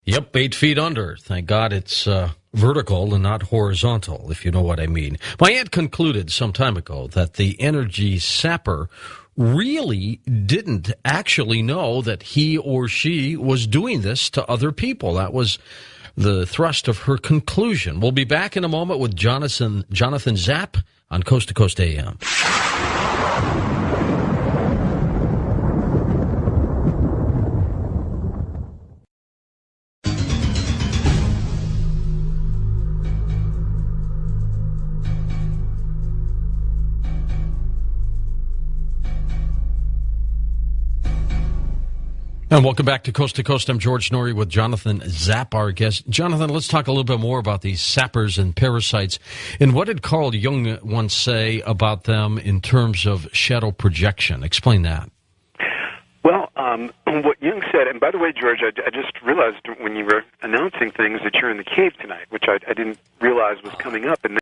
Yep, 8 feet under. Thank God it's vertical and not horizontal, if you know what I mean. My aunt concluded some time ago that the energy sapper really didn't actually know that he or she was doing this to other people. That was the thrust of her conclusion. We'll be back in a moment with Jonathan Zapp on Coast to Coast AM. And welcome back to Coast. I'm George Norrie with Jonathan Zapp, our guest. Jonathan, let's talk a little bit more about these sappers and parasites. And what did Carl Jung once say about them in terms of shadow projection? Explain that. Well, what Jung said, and by the way, George, I just realized when you were announcing things that you're in the cave tonight, which I didn't realize was coming up. And